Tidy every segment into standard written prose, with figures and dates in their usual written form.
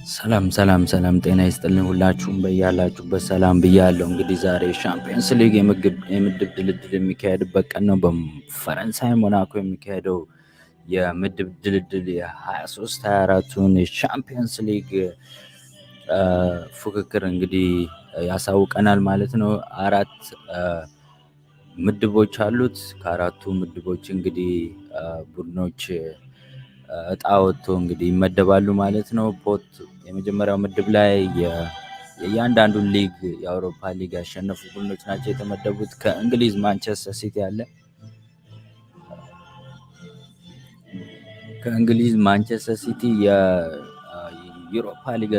ሰላም ጤና ይስጥልኝ ሁላችሁም በያላችሁበት ሰላም ብያለሁ። እንግዲህ ዛሬ ሻምፒዮንስ ሊግ የምድብ ድልድል የሚካሄድበት ቀን ነው። በፈረንሳይ ሞናኮ የሚካሄደው የምድብ ድልድል የ23-24ቱን የሻምፒዮንስ ሊግ ፉክክር እንግዲህ ያሳውቀናል ማለት ነው። አራት ምድቦች አሉት። ከአራቱ ምድቦች እንግዲህ ቡድኖች እጣ ወጥቶ እንግዲህ ይመደባሉ ማለት ነው። ፖት የመጀመሪያው ምድብ ላይ የእያንዳንዱን ሊግ የአውሮፓ ሊግ ያሸነፉ ቡድኖች ናቸው የተመደቡት። ከእንግሊዝ ማንቸስተር ሲቲ አለ። ከእንግሊዝ ማንቸስተር ሲቲ የዩሮፓ ሊግ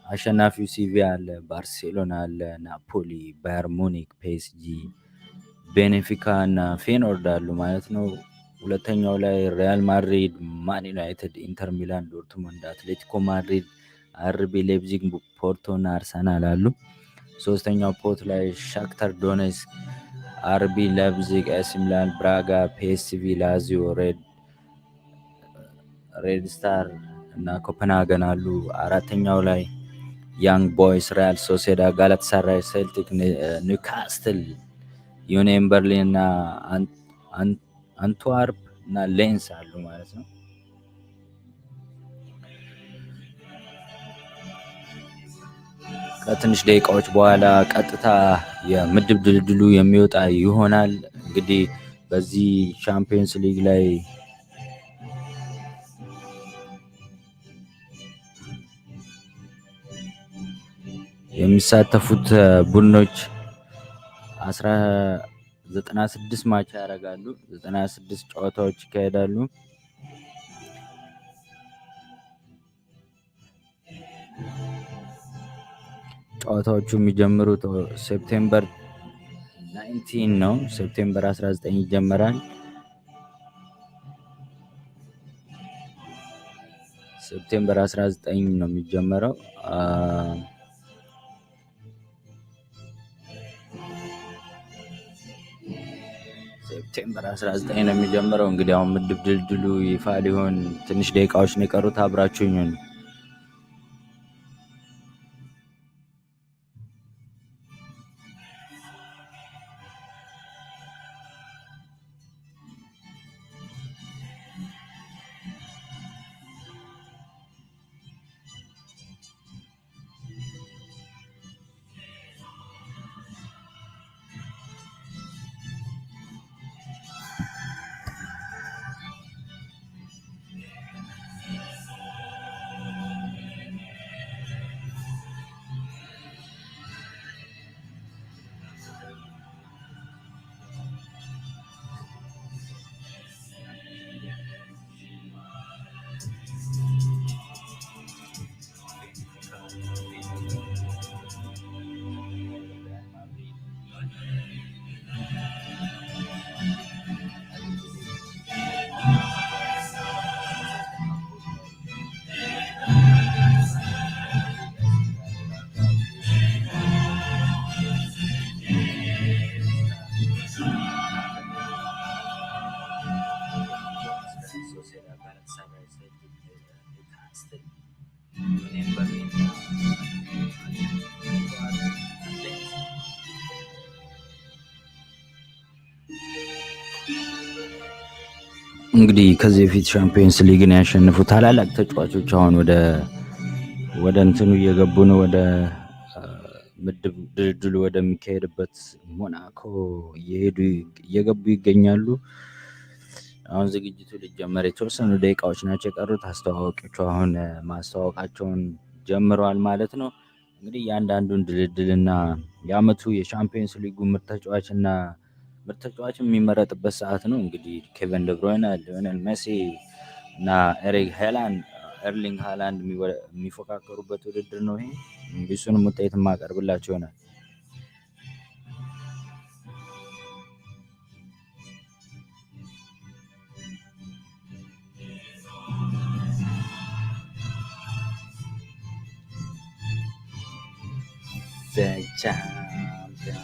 አሸናፊው ሲቪያ አለ፣ ባርሴሎና አለ፣ ናፖሊ፣ ባየር ሙኒክ፣ ፒኤስጂ፣ ቤኔፊካ እና ፌኖርድ አሉ ማለት ነው። ሁለተኛው ላይ ሪያል ማድሪድ፣ ማን ዩናይትድ፣ ኢንተር ሚላን፣ ዶርትሙንድ፣ አትሌቲኮ ማድሪድ፣ አርቢ ሌፕዚግ፣ ፖርቶ እና አርሰናል አሉ። ሶስተኛው ፖት ላይ ሻክታር ዶኔትስክ፣ አርቢ ሌፕዚግ፣ ኤሲ ሚላን፣ ብራጋ፣ ፒኤስቪ፣ ላዚዮ፣ ሬድ ስታር እና ኮፐንሃገን አሉ። አራተኛው ላይ ያንግ ቦይስ፣ ሪያል ሶሴዳድ፣ ጋላታሳራይ፣ ሴልቲክ፣ ኒውካስትል፣ ዩኒየን በርሊን እና አንትዋርፕ እና ሌንስ አሉ ማለት ነው። ከትንሽ ደቂቃዎች በኋላ ቀጥታ የምድብ ድልድሉ የሚወጣ ይሆናል። እንግዲህ በዚህ ቻምፒየንስ ሊግ ላይ የሚሳተፉት ቡድኖች 96 ማች ያደርጋሉ። 96 ጨዋታዎች ይካሄዳሉ። ጨዋታዎቹ የሚጀምሩት ሴፕቴምበር 19 ነው። ሴፕቴምበር 19 ይጀምራል። ሴፕቴምበር 19 ነው የሚጀምረው። ሴፕቴምበር 19 ነው የሚጀምረው። እንግዲህ አሁን ምድብ ድልድሉ ይፋ ሊሆን ትንሽ ደቂቃዎች ነው የቀሩት። አብራችሁኝ ሁኑ። እንግዲህ ከዚህ በፊት ሻምፒዮንስ ሊግን ያሸነፉ ታላላቅ ተጫዋቾች አሁን ወደ እንትኑ እየገቡ ነው። ወደ ምድብ ድልድሉ ወደሚካሄድበት ሞናኮ እየገቡ ይገኛሉ። አሁን ዝግጅቱ ሊጀመር የተወሰኑ ደቂቃዎች ናቸው የቀሩት። አስተዋዋቂዎቹ አሁን ማስተዋወቃቸውን ጀምረዋል ማለት ነው። እንግዲህ እያንዳንዱን ድልድልና የአመቱ የሻምፒዮንስ ሊጉ ምርጥ ተጫዋች የሚመረጥበት ሰዓት ነው። እንግዲህ ኬቨን ደብሮይነ፣ ሊዮኔል ሜሲ እና ኤርሊንግ ሃላንድ የሚፎካከሩበት ውድድር ነው ይሄ። እሱንም ውጤት የማቀርብላቸው ይሆናል። ቻምፒዮን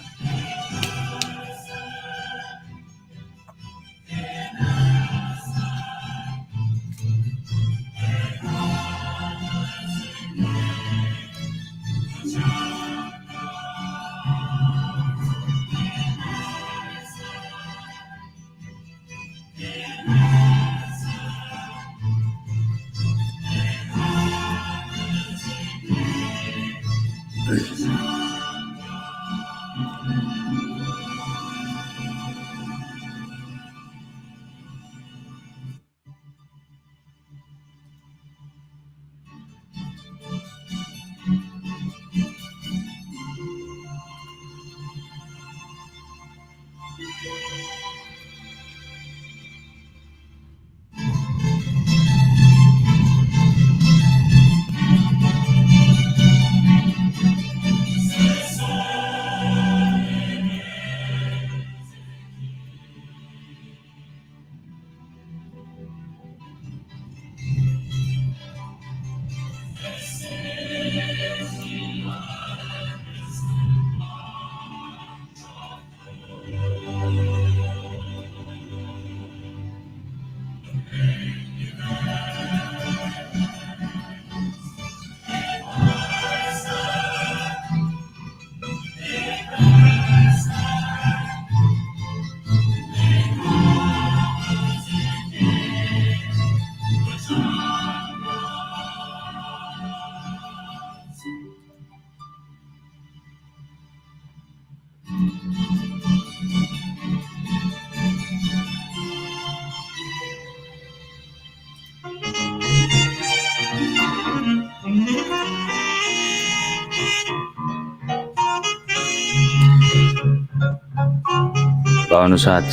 በአሁኑ ሰዓት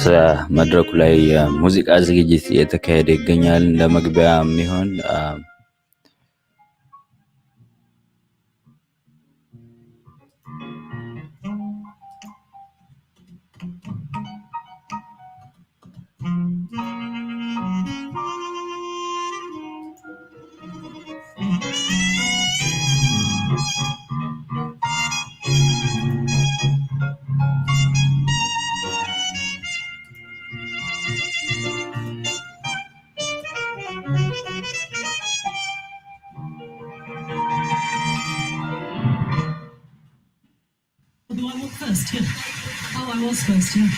መድረኩ ላይ ሙዚቃ ዝግጅት እየተካሄደ ይገኛል። ለመግቢያ የሚሆን First, yeah. Oh, I was first, yeah.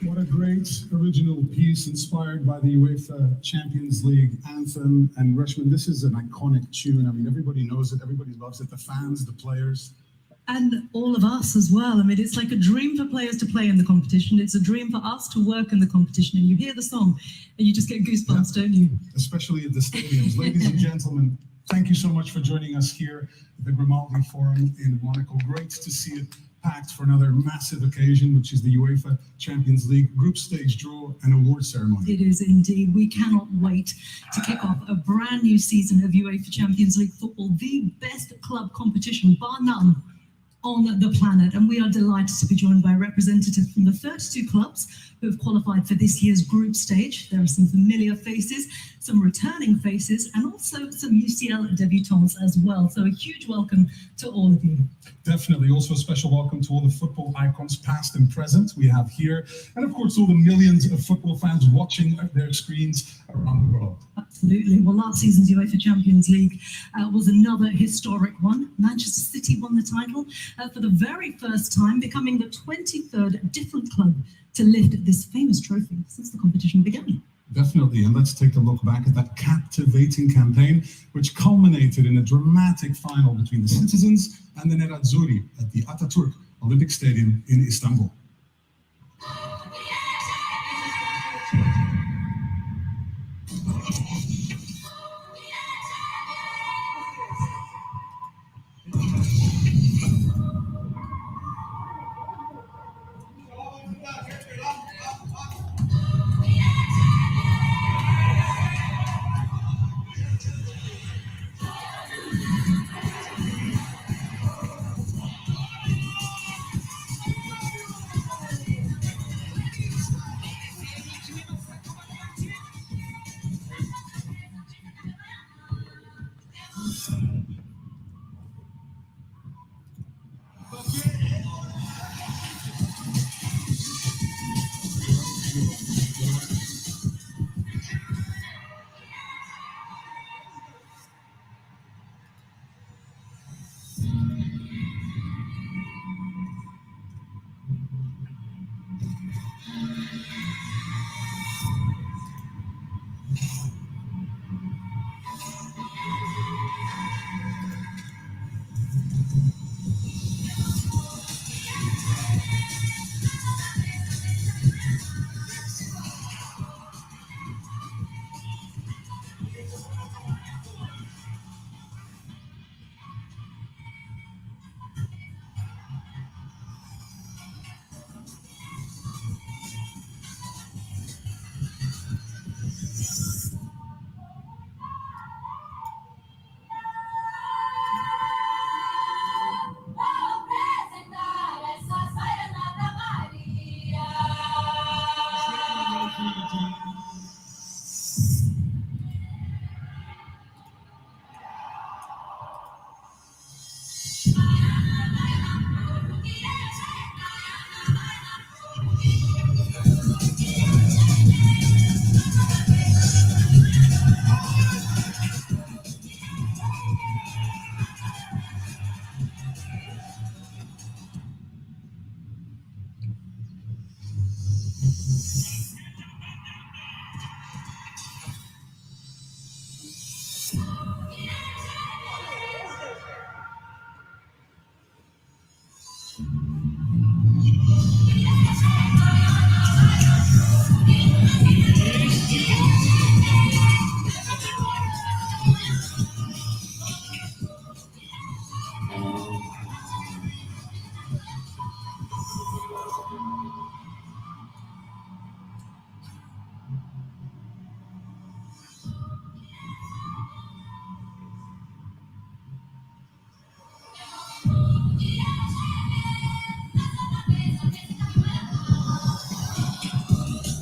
What a great original piece inspired by the UEFA Champions League anthem. And Rushman, this is an iconic tune. I mean, everybody knows it, everybody loves it, the fans, the players. And all of us as well. I mean, it's like a dream for players to play in the competition. It's a dream for us to work in the competition. And you hear the song and you just get goosebumps, don't you? Especially at the stadiums. Ladies and gentlemen, thank you so much for joining us here at the Grimaldi Forum in Monaco. Great to see it packed for another massive occasion, which is the UEFA Champions League group stage draw and award ceremony. It is indeed. We cannot wait to kick off a brand new season of UEFA Champions League football, the best club competition, bar none, on the planet. And we are delighted to be joined by representatives from the 32 clubs who have qualified for this year's group stage. There are some familiar faces, some returning faces, and also some UCL debutants as well. So a huge welcome to all of you. Definitely. Also a special welcome to all the football icons, past and present, we have here. And of course, all the millions of football fans watching their screens around the world. Absolutely. Well, last season's UEFA Champions League was another historic one. Manchester City won the title for the very first time, becoming the 23rd different club to lift this famous trophy since the competition began. Definitely, and let's take a look back at that captivating campaign, which culminated in a dramatic final between the Citizens and the Nerazzurri at the Atatürk Olympic Stadium in Istanbul.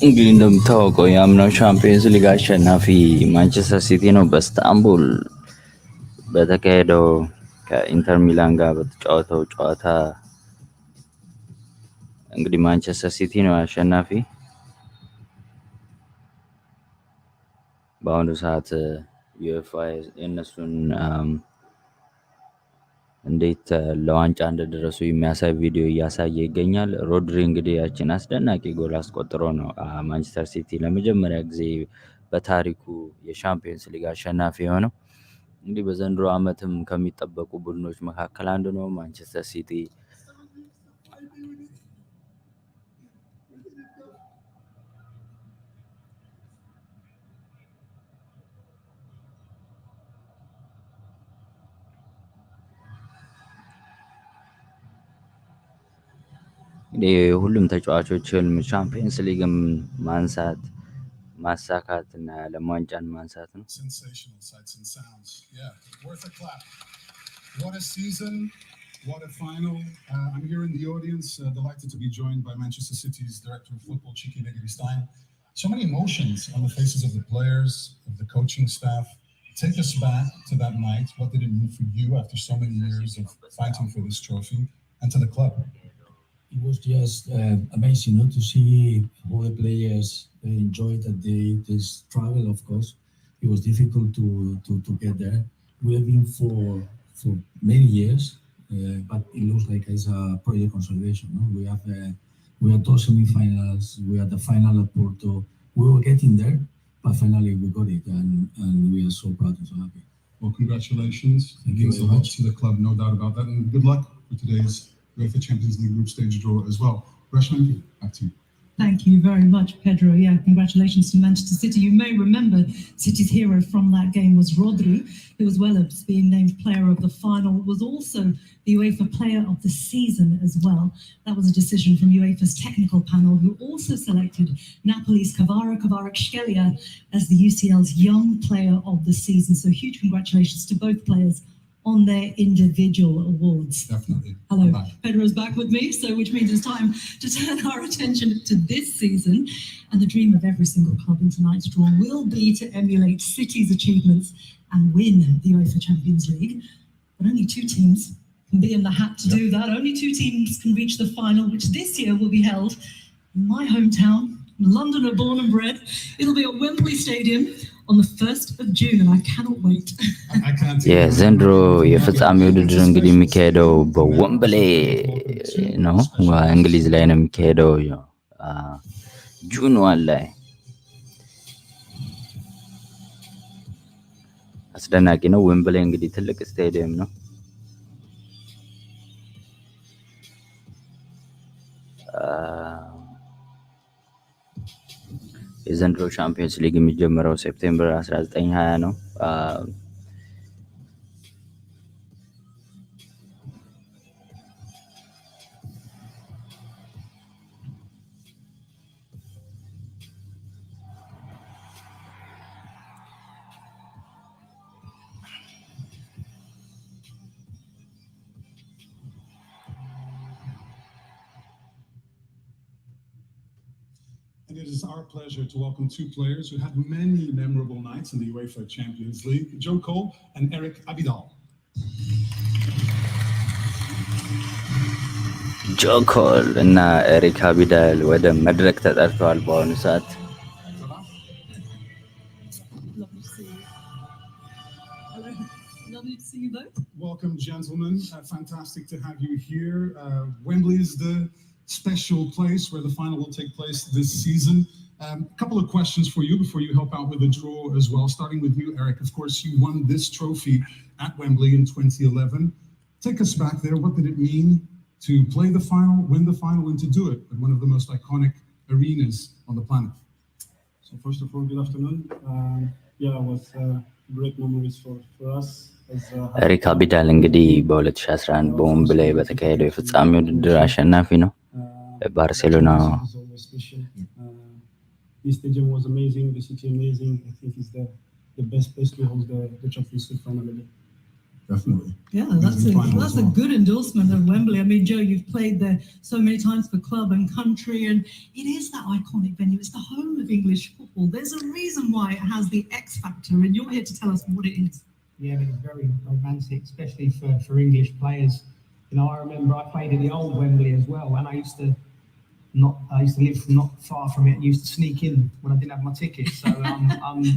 እንግዲህ እንደምታውቀው የአምናው ቻምፒየንስ ሊግ አሸናፊ ማንቸስተር ሲቲ ነው። በኢስታንቡል በተካሄደው ከኢንተር ሚላን ጋር በተጫወተው ጨዋታ እንግዲህ ማንቸስተር ሲቲ ነው አሸናፊ። በአሁኑ ሰዓት ዩኤፋ የነሱን እንዴት ለዋንጫ እንደደረሱ የሚያሳይ ቪዲዮ እያሳየ ይገኛል። ሮድሪ እንግዲህ ያችን አስደናቂ ጎል አስቆጥሮ ነው ማንቸስተር ሲቲ ለመጀመሪያ ጊዜ በታሪኩ የሻምፒዮንስ ሊግ አሸናፊ የሆነው። እንግዲህ በዘንድሮ ዓመትም ከሚጠበቁ ቡድኖች መካከል አንዱ ነው ማንቸስተር ሲቲ። ሁሉም ተጫዋቾች ህልም ቻምፒየንስ ሊግም ማሳካት እና የዓለም ዋንጫን ማንሳት ነው። Sensational sights and sounds. Yeah, worth a clap. What a season, what a final. I'm here in the audience, delighted to be joined by Manchester City's Director of Football, Chiki Begiristain. So many emotions on the faces of the players, of the coaching staff. Take us back to that night. What did it mean for you after so many years of fighting for this trophy and to the club? It was just amazing, to see all the players enjoy that day. This travel, of course, it was difficult to get there. We have been for many years, but it looks like it's a project consolidation. No? We have those semi-finals. We had the final at Porto. We were getting there, but finally we got it, and we are so proud and so happy. Well, congratulations. Thank you very much to the club, no doubt about that, and good luck for today's UEFA Champions League group stage draw as well. Rashman, back to you. Thank you very much, Pedro. Yeah, congratulations to Manchester City. You may remember City's hero from that game was Rodri, who as well as being named player of the final, was also the UEFA player of the season as well. That was a decision from UEFA's technical panel, who also selected Napoli's Kvaratskhelia as the UCL's young player of the season. So huge congratulations to both players on their individual awards. Definitely. Hello, Pedro's back with me, so which means it's time to turn our attention to this season. And the dream of every single club in tonight's draw will be to emulate City's achievements and win the UEFA Champions League. But only two teams can be in the hat to do that. Only two teams can reach the final, which this year will be held in my hometown, Londoner born and bred. It'll be at Wembley Stadium on the 1st of June, and I cannot wait. የዘንድሮ የፍጻሜ ውድድር እንግዲህ የሚካሄደው በወምብሌ ነው፣ እንግሊዝ ላይ ነው የሚካሄደው ጁን 1 ላይ። አስደናቂ ነው። ወምብሌ እንግዲህ ትልቅ ስታዲየም ነው። የዘንድሮ ቻምፒየንስ ሊግ የሚጀምረው ሴፕቴምበር 1920 ነው። And it is our pleasure to welcome two players who had many memorable nights in the UEFA Champions League, Joe Cole and Eric Abidal. ጆ ኮል እና ኤሪክ አቢዳል ወደ መድረክ ተጠርተዋል በአሁኑ ሰዓት። Lovely to see you both. Welcome, gentlemen. Fantastic to have you here. Wembley is the special place where the final will take place this season. A couple of questions for you before you help out with the draw as well. Starting with you, Eric. Of course, you won this trophy at Wembley in 2011. Take us back there. What did it mean to play the final, win the final, and to do it at one of the most iconic arenas on the planet? So first of all, good afternoon. It was great memories for us. ኤሪክ አቢዳል እንግዲህ በ2011 በወምብሌ በተካሄደው የፍጻሜ ውድድር አሸናፊ ነው። ባርሴሎና This stadium was amazing, the city amazing. I think it's the best place to hold the Champions League final. definitely. Yeah, He's that's in final as a well. good endorsement of Wembley. I mean, Joe, you've played there so many times for club and country, and it is that iconic venue. It's the home of English football. There's a reason why it has the X factor, and you're here to tell us what it is. Yeah, it's very romantic, especially for English players. You know, I remember I played in the old Wembley as well, and I used to live not far from it and used to sneak in when I didn't have my ticket. So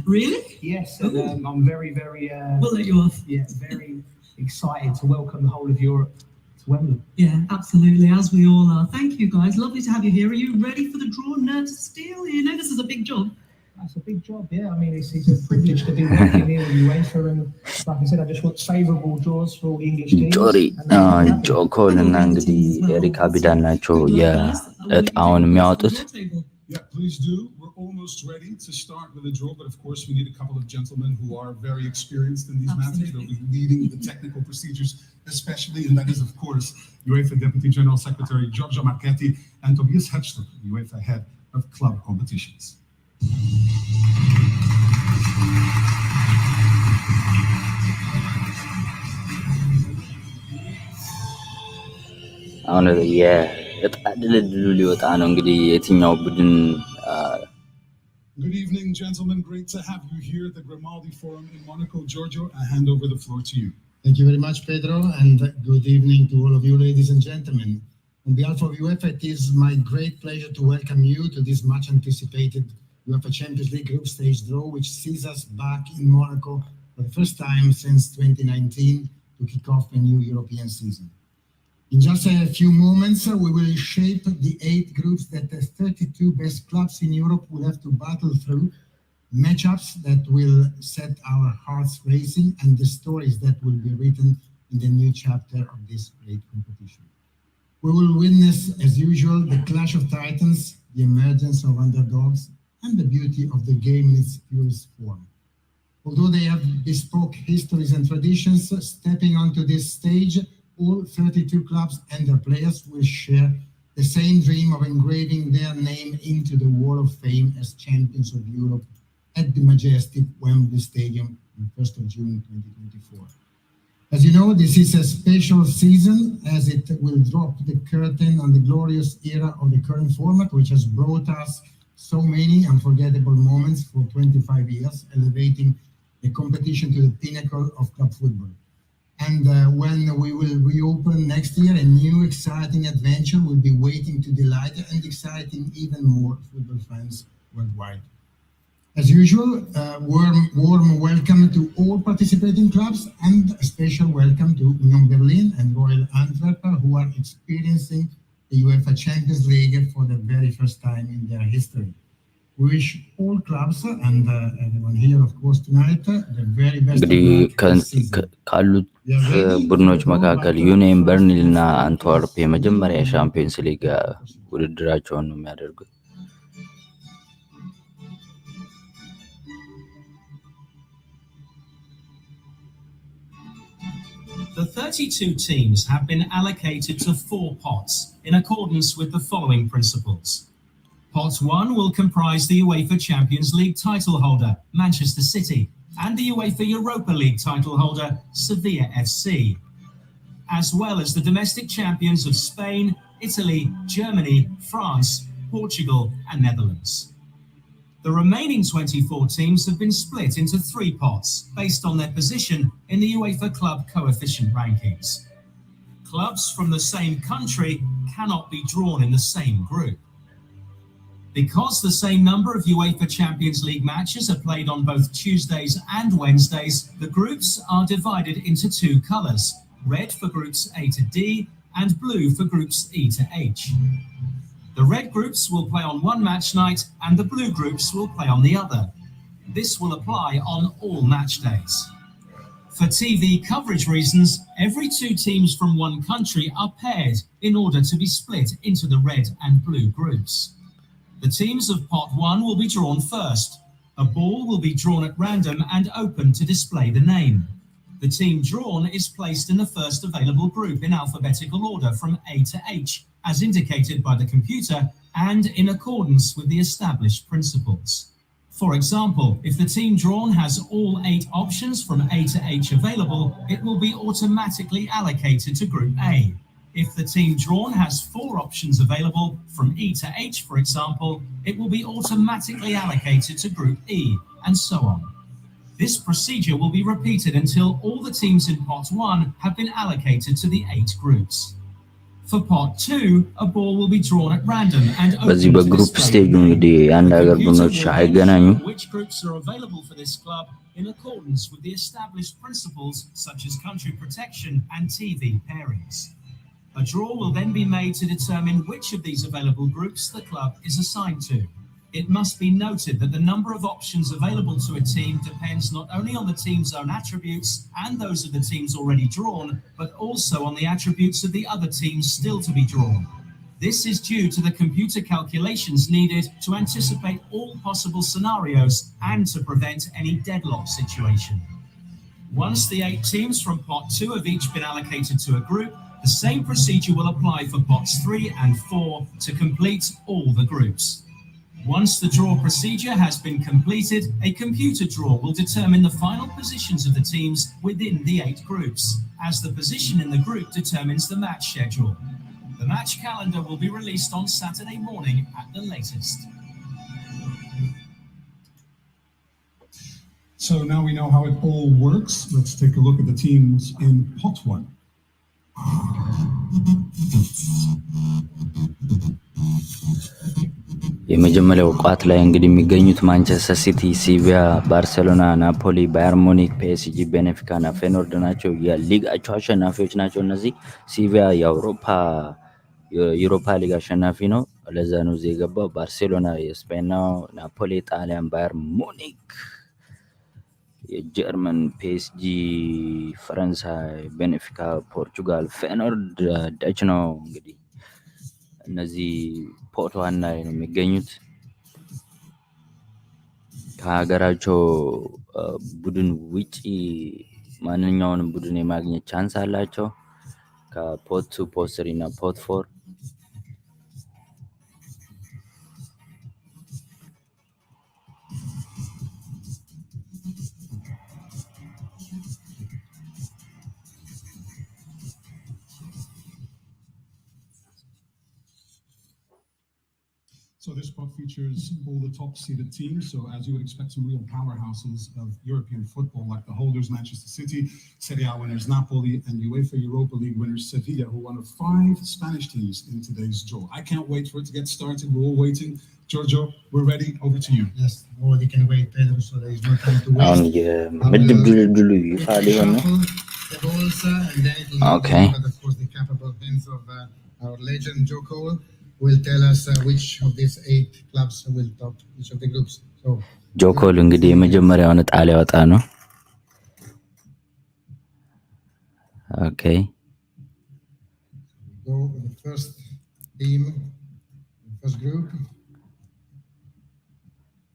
Really? yes, and, I'm very, very We'll let you off. yeah, very excited to welcome the whole of Europe to Wembley. Yeah, absolutely, as we all are. Thank you, guys. Lovely to have you here. Are you ready for the draw, nerves of steel? You know this is a big job. That's a big job, yeah. I mean, it's a privilege to be working here in UEFA, and like I said, I just want favourable draws for all the English teams. ጆሪ And ጆኮል እና እንግዲህ ኤሪክ አቢዳን ናቸው የእጣውን የሚያወጡት። Yeah, please do. We're almost ready to start with the draw, but of course we need a couple of gentlemen who are very experienced in these matters. They'll be leading the technical procedures, especially, and that is of course UEFA Deputy General Secretary Giorgio Marchetti and Tobias Hedstrup, UEFA Head of Club Competitions. አሁን የእጣ ድልድሉ ሊወጣ ነው እንግዲህ የትኛው ቡድን Good evening, gentlemen. Great to have you here at the Grimaldi Forum in Monaco. Giorgio, I hand over the floor to you. Thank you very much, Pedro, and good evening to all of you, ladies and gentlemen. On behalf of UEFA, it is my great pleasure to welcome you to this much-anticipated UEFA Champions League group stage draw, which sees us back in Monaco for the first time since 2019 to kick off a new European season. In just a few moments, we will shape the 8 groups that the 32 best clubs in Europe will have to battle through, matchups that will set our hearts racing, and the stories that will be written in the new chapter of this great competition. We will witness, as usual, the clash of titans, the emergence of underdogs, and the beauty of the game in its purest form. Although they have bespoke histories and traditions, stepping onto this stage, all 32 clubs and their players will share the same dream of engraving their name into the Wall of Fame as champions of Europe at the majestic Wembley Stadium on 1st of June 2024. As you know, this is a special season as it will drop the curtain on the glorious era of the current format, which has brought us so many unforgettable moments for 25 years, elevating the competition to the pinnacle of club football. And when we will reopen next year, a new exciting adventure will be waiting to delight and exciting even more football fans worldwide. As usual, warm welcome to all participating clubs and a special welcome to Union Berlin and Royal Antwerp, who are experiencing the UEFA Champions League for the very first time in their history. We wish all clubs and everyone here, of course, tonight, the very best of luck this season. ካሉት ቡድኖች መካከል ዩኒየን በርሊን እና አንትወርፕ የመጀመሪያ የሻምፒዮንስ ሊግ ውድድራቸውን ነው የሚያደርጉት። The 32 teams have been allocated to 4 pots in accordance with the following principles. Pot 1 will comprise the UEFA Champions League title holder, Manchester City, and the UEFA Europa League title holder, Sevilla FC, as well as the domestic champions of Spain, Italy, Germany, France, Portugal, and Netherlands. The remaining 24 teams have been split into 3 pots based on their position in the UEFA Club Coefficient Rankings. Clubs from the same country cannot be drawn in the same group. Because the same number of UEFA Champions League matches are played on both Tuesdays and Wednesdays, the groups are divided into 2 colours, red for groups A to D and blue for groups E to H. The red groups will play on one match night and the blue groups will play on the other. This will apply on all match days. For TV coverage reasons, every 2 teams from one country are paired in order to be split into the red and blue groups. The teams of Pot 1 will be drawn first. A ball will be drawn at random and open to display the name. The team drawn is placed in the first available group in alphabetical order from A to H, as indicated by the computer and in accordance with the established principles. For example, if the team drawn has all 8 options from A to H available, it will be automatically allocated to Group A. If the team drawn has 4 options available from E to H, for example, it will be automatically allocated to Group E, and so on. This procedure will be repeated until all the teams in Pot 1 have been allocated to the 8 groups. For Pot 2, a ball will be drawn at random and በዚህ open to በግሩፕ display. ስቴጅ ነው እንግዲህ አንድ The ሀገር computer ቡድኖች will then አይገናኙ show which groups are available for this club in accordance with the established principles such as country protection and TV pairings. A draw will then be made to determine which of these available groups the club is assigned to. It must be noted that the number of options available to a team depends not only on the team's own attributes and those of the teams already drawn, but also on the attributes of the other teams still to be drawn. This is due to the computer calculations needed to anticipate all possible scenarios and to prevent any deadlock situation. Once the 8 teams from Pot 2 have each been allocated to a group, the same procedure will apply for Pots 3 and 4 to complete all the groups. Once the draw procedure has been completed, a computer draw will determine the final positions of the teams within the 8 groups, as the position in the group determines the match schedule. The match calendar will be released on Saturday morning at the latest. So now we know how it all works. Let's take a look at the teams in Pot 1. የመጀመሪያው ቋት ላይ እንግዲህ የሚገኙት ማንቸስተር ሲቲ፣ ሲቪያ፣ ባርሴሎና፣ ናፖሊ፣ ባየር ሙኒክ፣ ፒኤስጂ፣ ቤኔፊካ እና ፌኖርድ ናቸው። የሊጋቸው አሸናፊዎች ናቸው። እነዚህ ሲቪያ የዩሮፓ ሊግ አሸናፊ ነው፣ ለዛ ነው እዚህ የገባው። ባርሴሎና የስፔን ነው፣ ናፖሊ ጣሊያን፣ ባየር ሙኒክ የጀርመን፣ ፒኤስጂ ፈረንሳይ፣ ቤኔፊካ ፖርቹጋል፣ ፌኖርድ ዳች ነው። እንግዲህ እነዚህ ፖት 1 ላይ ነው የሚገኙት። ከሀገራቸው ቡድን ውጪ ማንኛውንም ቡድን የማግኘት ቻንስ አላቸው። ከፖት 2፣ ፖት 3 እና ፖት 4 So this pot features all the top-seeded teams. So as you would expect, some real powerhouses of European football, like the holders Manchester City, Serie A winners Napoli, and UEFA Europa League winners Sevilla, who won of 5 Spanish teams in today's draw. I can't wait for it to get started. We're all waiting. Giorgio, we're ready. Over to you. Yes, nobody can wait, Pedro, so there is no time to waste. የምድብ ድልድሉ ይፋ ሊሆን ነው። The balls, and then it will Okay. but of course the capable hands of our legend Joe Cole will tell us which of these 8 clubs will top each of the groups. So ጆኮል እንግዲህ የመጀመሪያውን ዕጣ ሊያወጣ ነው። ኦኬ go with the first team, first group.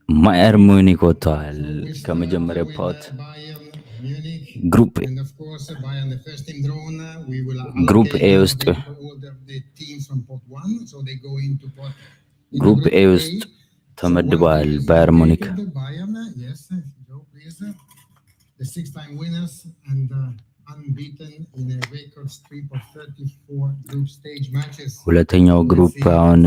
ባየር ሙኒክ ወጥተዋል ከመጀመሪያው ፖት። ግሩፕ ኤ ውስጥ ግሩፕ ኤ ውስጥ ተመድበዋል ባየር ሙኒክ። ሁለተኛው ግሩፕ አሁን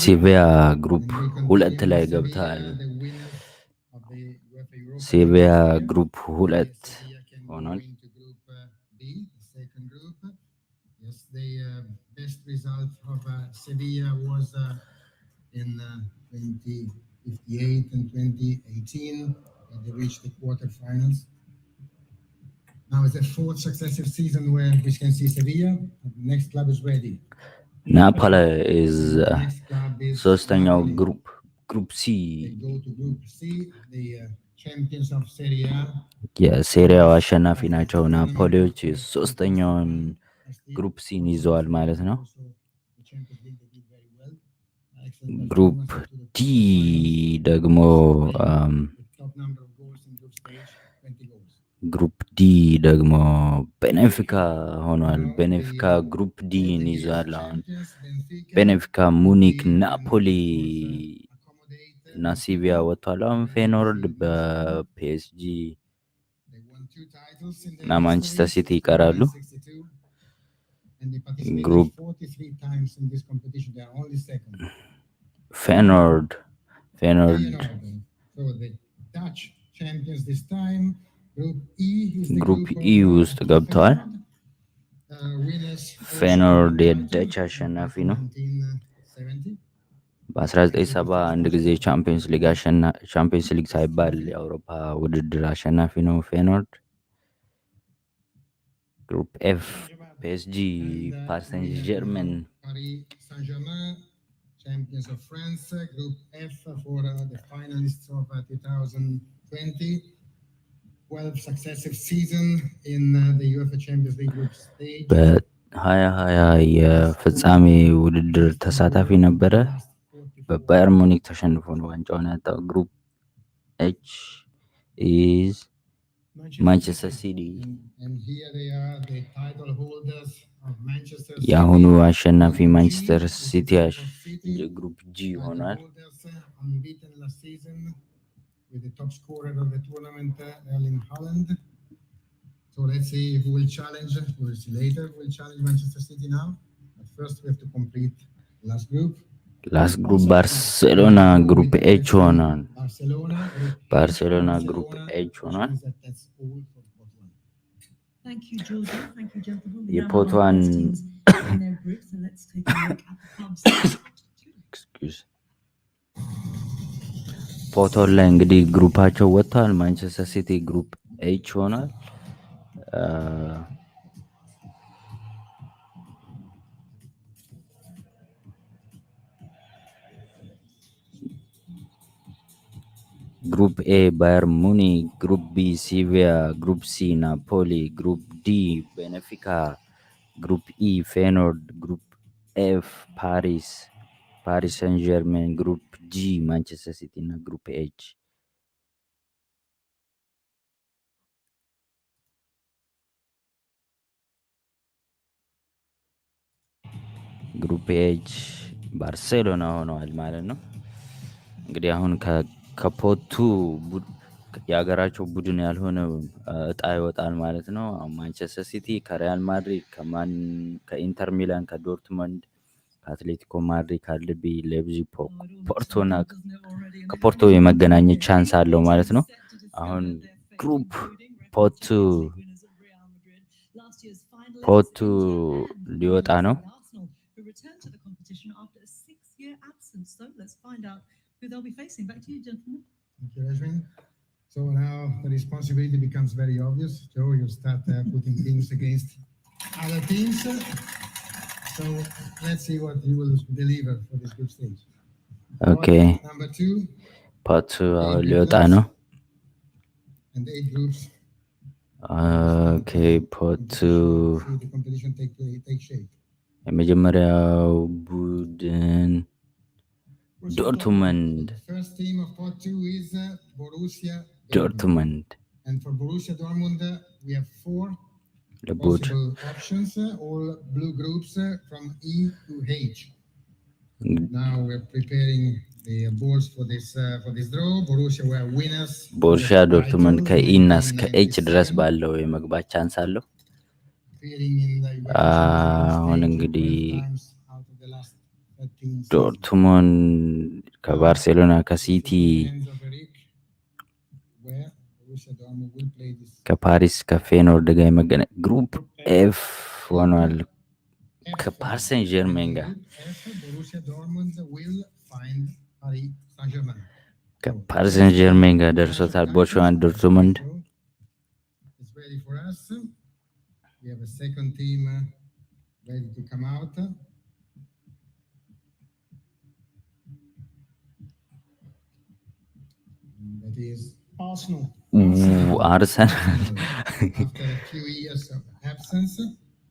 ሲቪያ ግሩፕ 2 ላይ ገብተዋል። ሲቪያ ግሩፕ 2 ሆኗል። The best result of Sevilla was in 2058 and 2018. They reached the quarterfinals. Now it's the 4th successive season where we can see Sevilla. The next club is ready. Napoli is ሶስተኛው ግሩፕ ሲ። They go to Group C, the champions of Serie A. የሴሪያው አሸናፊ ናቸው ናፖሊዎች። ሶስተኛውን ግሩፕ ሲን ይዘዋል ማለት ነው። ግሩፕ ዲ ደግሞ ግሩፕ ዲ ደግሞ ቤኔፊካ ሆኗል። ቤኔፊካ ግሩፕ ዲን ይዟል። አሁን ቤኔፊካ፣ ሙኒክ፣ ናፖሊ እና ሲቪያ ወጥቷል። አሁን ፌኖርድ በፒኤስጂ እና ማንቸስተር ሲቲ ይቀራሉ። ግሩፕ ፌኖርድ ግሩፕ ኢ ውስጥ ገብተዋል። ፌኖርድ የደች አሸናፊ ነው። በ1970 አንድ ጊዜ ቻምፒየንስ ሊግ ሳይባል የአውሮፓ ውድድር አሸናፊ ነው ፌኖርድ። ግሩፕ ኤፍ ፒኤስጂ፣ ፓሪስ ሰን ጀርመን፣ Champions of France. Group F for the finalists of 2020. 12 successive season in the UEFA Champions League group stage. በ2020 የፍጻሜ ውድድር ተሳታፊ ነበረ። በባየር ሙኒክ ተሸንፎ ነው ዋንጫውን ያጣው። ግሩፕ ኤች ኢዝ ማንቸስተር ሲቲ። And here they are, the title holders of Manchester City. የአሁኑ አሸናፊ ማንቸስተር ሲቲ ግሩፕ ጂ ሆኗል። Unbeaten last season with the top scorer of the tournament, Erling Haaland. So let's see who will challenge. We'll see later who will challenge Manchester City now. But first we have to complete last group. ባርሴሎና ግሩፕ ኤች ሆኗል። ባርሴሎና ግሩፕ ኤች ሆኗል። Thank you, Georgia. Thank you, gentlemen. የፖት ዋን ፖቶን ላይ እንግዲህ ግሩፓቸው ወጥቷል። ማንቸስተር ሲቲ ግሩፕ ኤች ሆኗል። ግሩፕ ኤ ባየር ሙኒክ፣ ግሩፕ ቢ ሲቪያ፣ ግሩፕ ሲ ናፖሊ፣ ግሩፕ ዲ ቤኔፊካ፣ ግሩፕ ኢ ፌኖርድ፣ ግሩፕ ኤፍ ፓሪስ ሰን ጀርመን፣ ግሩፕ ጂ ማንቸስተር ሲቲ እና ግሩፕ ኤች ባርሴሎና ሆነዋል ማለት ነው። እንግዲህ አሁን ከፖቱ የሀገራቸው ቡድን ያልሆነ እጣ ይወጣል ማለት ነው። ማንቸስተር ሲቲ ከሪያል ማድሪድ፣ ከኢንተር ሚላን፣ ከዶርትመንድ፣ ከአትሌቲኮ ማድሪድ፣ ከአልቢ ሌፕዚግ፣ ፖርቶና ከፖርቶ የመገናኘት ቻንስ አለው ማለት ነው። አሁን ግሩፕ ፖቱ ሊወጣ ነው። Who they'll be facing. Back to you, gentlemen. Thank you, Ashwin. So now the responsibility becomes very obvious. Joe, you start putting teams against other teams. So let's see what you will deliver for this group stage. Okay. Number 2. Part 2 ሊወጣ ነው። And 8 groups. Okay, part 2. The competition take shape. የመጀመሪያው ቡድን Dortmund. The first team of Pot 2 is Borussia Dortmund. And for Borussia Dortmund, we have 4 The possible options, all blue groups from E to H. Now we're preparing the boards for this draw. Borussia were winners. ቦሩሲያ ዶርትመንድ ከኢና እስከ ኤች ድረስ ባለው የመግባት ቻንስ አለው። አሁን እንግዲህ ዶርትሙንድ ከባርሴሎና፣ ከሲቲ፣ ከፓሪስ፣ ከፌኖርድ ጋር የመገናኘት ግሩፕ ኤፍ ሆኗል ከፓሪስ ሰን ጀርሜን ጋር ከፓሪስ ሰን ጀርሜን ጋር ደርሶታል። ቦሩሲያ ዶርትሙንድ We have a second team ready to come out. That is Arsenal. Arsenal. After a few years of absence,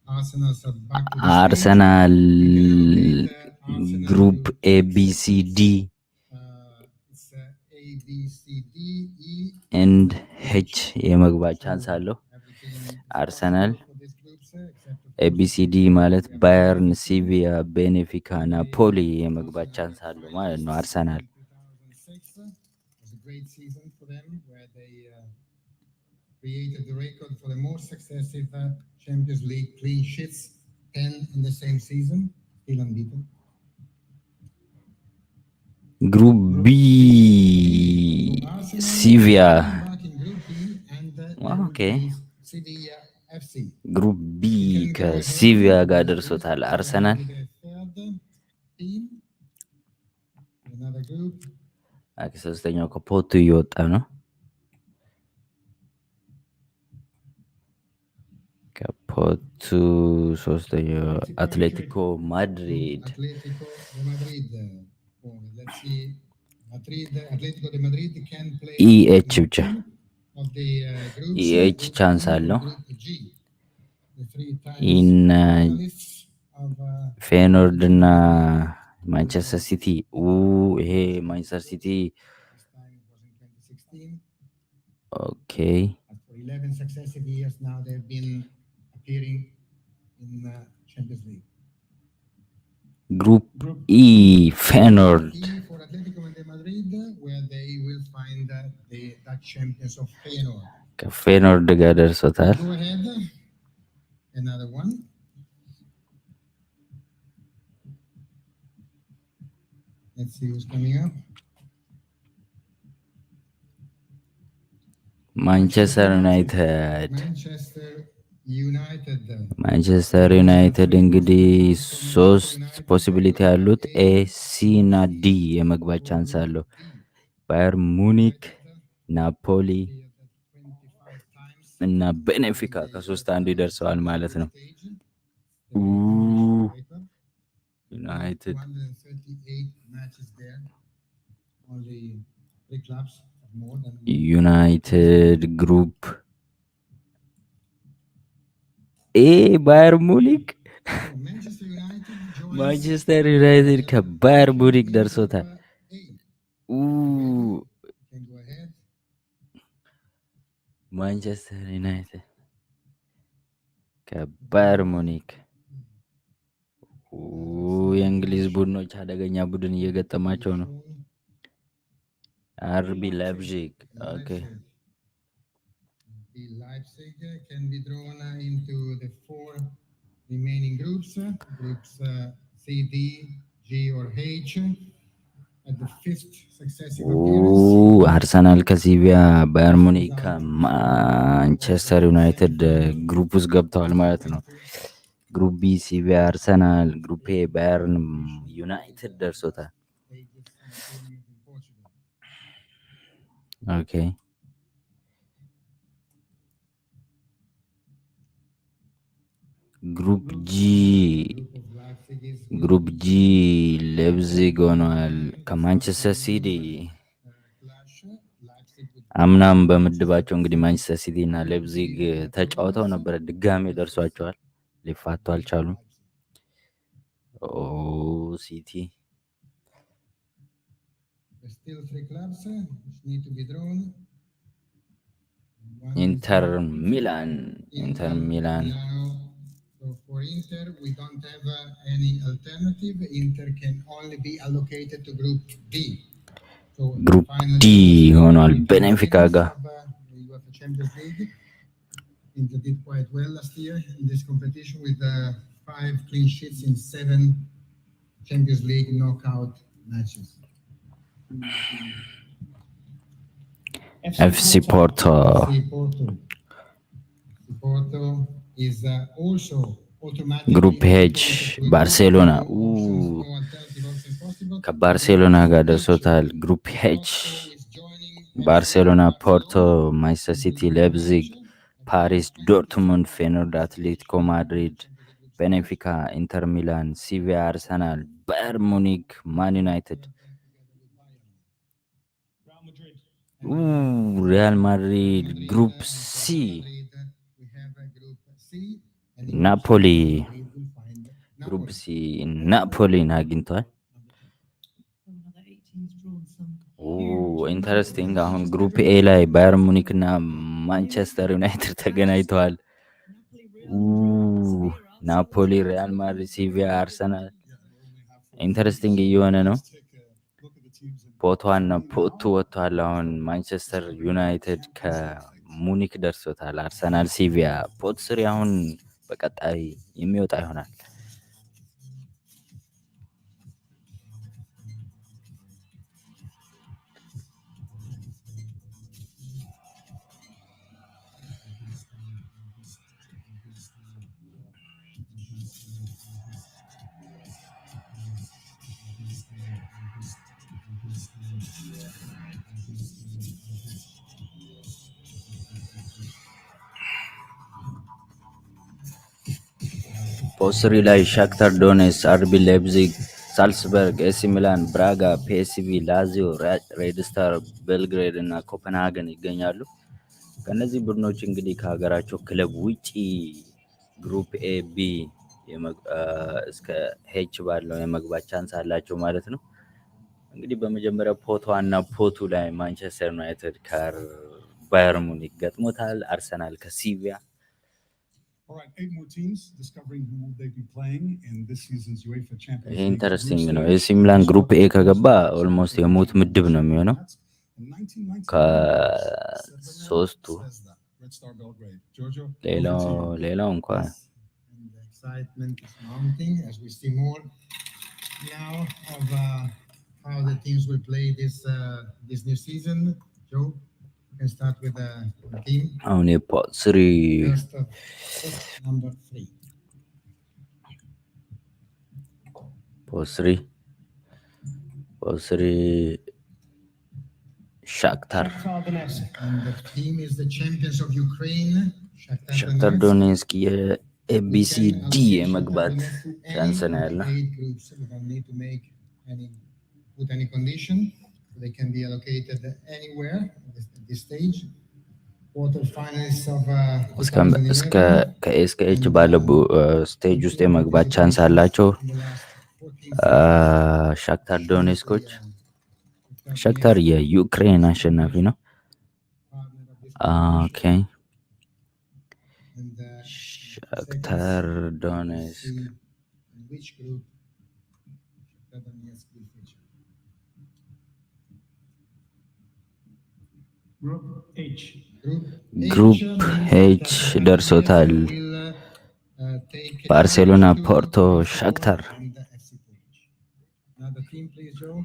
Arsenal are back to the Arsenal stage. group A B C D It's A, B, C, D, E, and ኤች የመግባት ቻንስ አለው። አርሰናል ኤቢሲዲ ማለት ባየርን፣ ሲቪያ፣ ቤኔፊካ፣ ናፖሊ የመግባት ቻንስ አለው ማለት ነው። አርሰናል 2006 was a great season for them, where they created the record for the most successive Champions League clean sheets, 10 in the same season, still unbeaten. ግሩፕ ቢ ሲቪያ ኦኬ። ግሩፕ ቢ ከሲቪያ ጋር ደርሶታል አርሰናል። ሶስተኛው ከፖርቱ እየወጣ ነው። ከፖርቱ ሶስተኛው አትሌቲኮ ማድሪድ ኢኤች ብቻ ኢኤች ቻንስ አለው። ፌኖርድ እና ማንቸስተር ሲቲ ይሄ ማንቸስተር ሲቲ ኦኬ። ግሩፕ ኢ ፌኖርድ ከፌኖርድ ጋር ደርሶታል። Let's see who's coming up. ማንቸስተር ዩናይትድ እንግዲህ 3 ፖሲቢሊቲ ያሉት ኤ፣ ሲ እና ዲ የመግባት ቻንስ አለው። ባየር ሙኒክ፣ ናፖሊ እና ቤኔፊካ ከ3 አንዱ ይደርሰዋል ማለት ነው። ዩናይትድ ዩናይትድ ግሩፕ ኤ ባየር ሙኒክ ማንቸስተር ዩናይትድ ከባየር ሙኒክ ደርሶታል። ማንቸስተር ዩናይትድ ከባየር ሙኒክ የእንግሊዝ ቡድኖች አደገኛ ቡድን እየገጠማቸው ነው። አርቢ ላይፕዚግ ኦኬ። Leipzig can be drawn into the 4 remaining groups C, D, G or H at the 5th successive appearance. አርሰናል ከሲቪያ፣ ባየር ሙኒክ ከማንቸስተር ዩናይትድ ግሩፕ ውስጥ ገብተዋል ማለት ነው። ግሩፕ ቢ ሲቪያ፣ አርሰናል፣ ግሩፕ ኤ ባየርን ዩናይትድ ደርሶታል። ኦኬ ግሩፕ ጂ ሌፕዚግ ሆኗል ከማንቸስተር ሲቲ። አምናም በምድባቸው እንግዲህ ማንቸስተር ሲቲ እና ሌፕዚግ ተጫውተው ነበረ። ድጋሜ ደርሷቸዋል፣ ሊፋቱ አልቻሉም። ሲቲ ኢንተር ሚላን So for Inter, we don't have any alternative. Inter can only be allocated to Group D. So ግሩፕ ዲ ሆኗል ቤኔፊካ ጋር። UEFA Champions League. Inter did quite well last year in this competition with 5 clean sheets in 7 Champions League knockout matches. FC Porto is also automatically ግሩፕ ኤች ባርሴሎና ከባርሴሎና ጋር ደርሶታል። ግሩፕ ኤች ባርሴሎና፣ ፖርቶ፣ ማንቸስተር ሲቲ፣ ሌፕዚግ፣ ፓሪስ፣ ዶርትሙንድ፣ ፌኖርድ፣ አትሌቲኮ ማድሪድ፣ ቤኔፊካ፣ ኢንተር ሚላን፣ ሲቪያ፣ አርሰናል፣ ባየር ሙኒክ፣ ማን ዩናይትድ፣ ሪያል ማድሪድ። ግሩፕ ሲ ናፖሊ ግሩፕ ሲ ናፖሊን አግኝቷል። ኢንተረስቲንግ። አሁን ግሩፕ ኤ ላይ ባየር ሙኒክ እና ማንቸስተር ዩናይትድ ተገናኝተዋል። ናፖሊ፣ ሪያል ማድሪድ፣ ሲቪያ፣ አርሰናል ኢንተረስቲንግ እየሆነ ነው። ፖቷና ፖቱ ወጥቷል። አሁን ማንቸስተር ዩናይትድ ከሙኒክ ደርሶታል። አርሰናል፣ ሲቪያ ፖት ስሪ አሁን በቀጣይ የሚወጣ ይሆናል። ፖስሪ ላይ ሻክታር ዶኔስ፣ አርቢ ሌፕዚግ፣ ሳልስበርግ፣ ኤሲ ሚላን፣ ብራጋ፣ ፒኤስቪ፣ ላዚዮ፣ ሬድ ስታር ቤልግሬድ እና ኮፐንሃገን ይገኛሉ። ከነዚህ ቡድኖች እንግዲህ ከሀገራቸው ክለብ ውጪ ግሩፕ ኤ ቢ እስከ ሄች ባለው የመግባት ቻንስ አላቸው ማለት ነው። እንግዲህ በመጀመሪያው ፖት ዋና ፖቱ ላይ ማንቸስተር ዩናይትድ ከባየር ሙኒክ ገጥሞታል። አርሰናል ከሲቪያ። All right, 8 more teams discovering who will they be playing in this season's UEFA Champions League. ኢንተረስቲንግ ነው። ኤሲ ሚላን ግሩፕ ኤ ከገባ ኦልሞስት የሞት ምድብ ነው የሚሆነው ከሶስቱ። ሌላው እንኳን excitement is mounting as we see more now of how the teams will play this new season. Joe, you can start with the team. አሁን የፖት ስሪ number 3. ፖት ስሪ ሻክታር And the team is the champions of Ukraine. ሻክታር ዶኔስክ የኤቢሲዲ የመግባት ቻንስ ነው ያለው። Put any condition, they can be allocated anywhere at this stage. Quarterfinals of እስከ ከኤ እስከ ኤች ባለው ስቴጅ ውስጥ የመግባት ቻንስ አላቸው ሻክታር ዶኔስኮች። ሻክታር የዩክሬን አሸናፊ ነው። ኦኬ ሻክታር ዶኔስክ which group Shakhtar Donetsk will feature? Group H. ግሩፕ ኤች ደርሶታል። ባርሴሎና፣ ፖርቶ፣ ሻክታር። Another team, please, Joe.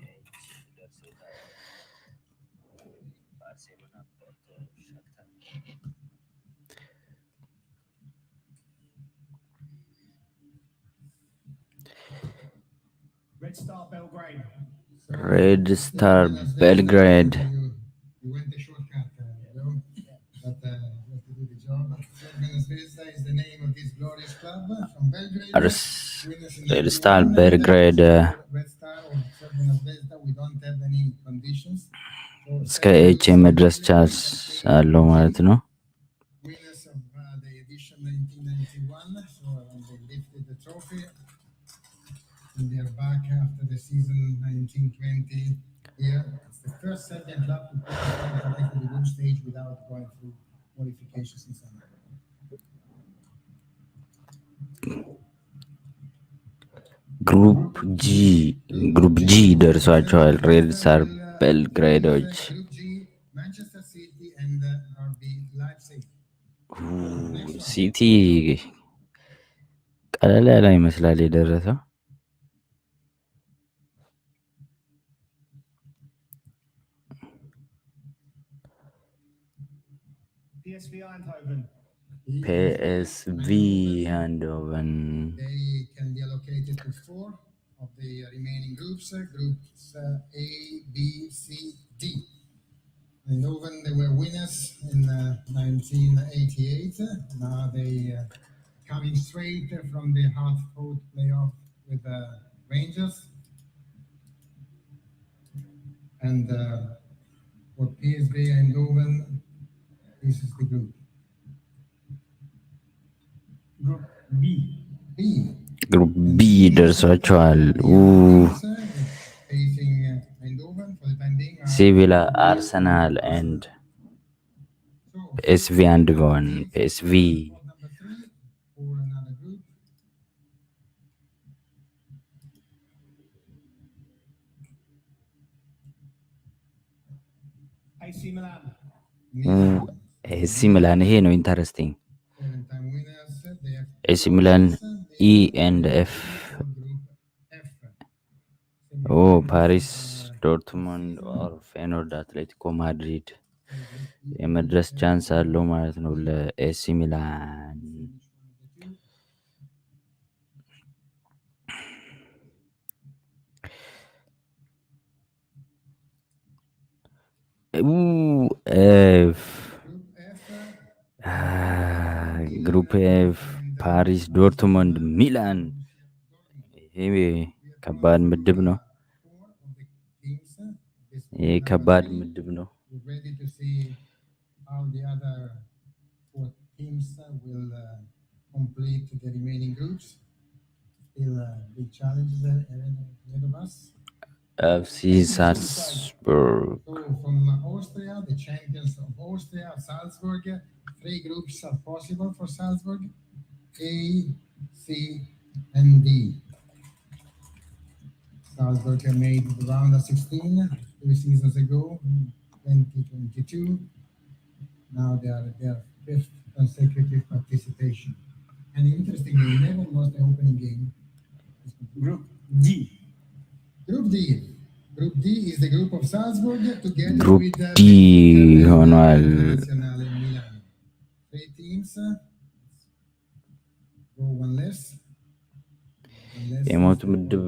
Red Star Belgrade. ሬድ ስታር ቤልግሬድ። You went the shortcut, Joe, but you have to do the job. Zvezda is the name of this glorious club from Belgrade. ሬድ ስታር ቤልግሬድ Red Star or Zvezda, we don't have any conditions. እስከ ኤች የመድረስ ቻንስ አለው ማለት ነው። Winners of the edition 1991, so they lifted the trophy. And they are back after the season 1920 here. It's the first Serbian club to qualify to the group stage without going through qualifications in summer. ግሩፕ ጂ ደርሷቸዋል ሬድ ስታር ቤልግሬዶች። Group G, Manchester City and RB Leipzig. ሲቲ ቀለል ያለ ይመስላል የደረሰው። PSV Eindhoven. ፒኤስቪ ሃንዶቨን They can be allocated to 4 of the remaining groups, groups A, B, C, D. Eindhoven, they were winners in 1988. Now they coming straight from the hard-fought playoff with the Rangers. And for PSV Eindhoven, this is the group. Group B. ግሩፕ ቢ ደርሷቸዋል። Facing Eindhoven for the time being. Sevilla, Arsenal, and PSV Eindhoven. PSV. Spot number 3 for another group. AC Milan. AC Milan. ይሄ ነው ኢንተረስቲንግ። 7-time winners. They have AC Milan, E and F. Group F. ፓሪስ ዶርትሙንድ ኦር ፌኖርድ አትሌቲኮ ማድሪድ የመድረስ ቻንስ አለው ማለት ነው ለኤሲ ሚላን። ኤፍ ግሩፕ ኤፍ ፓሪስ ዶርትሙንድ ሚላን። ይሄ ከባድ ምድብ ነው። ይሄ ከባድ ምድብ ነው። We're ready to see how the other 4 teams will complete the remaining groups. Still big challenges ahead of us. FC Salzburg. So from Austria, the champions of Austria, Salzburg, 3 groups are possible for Salzburg: A, C, and D. Salzburg made the round of 16 2 seasons ago, 2022. Now they are their 5th consecutive participation. And interestingly, they never lost the opening game. Group D. Group D. Group D is the group of Salzburg together Group with D ሆኗል። Nazionale Milan. 3 teams. Go one less. የሞት ምድብ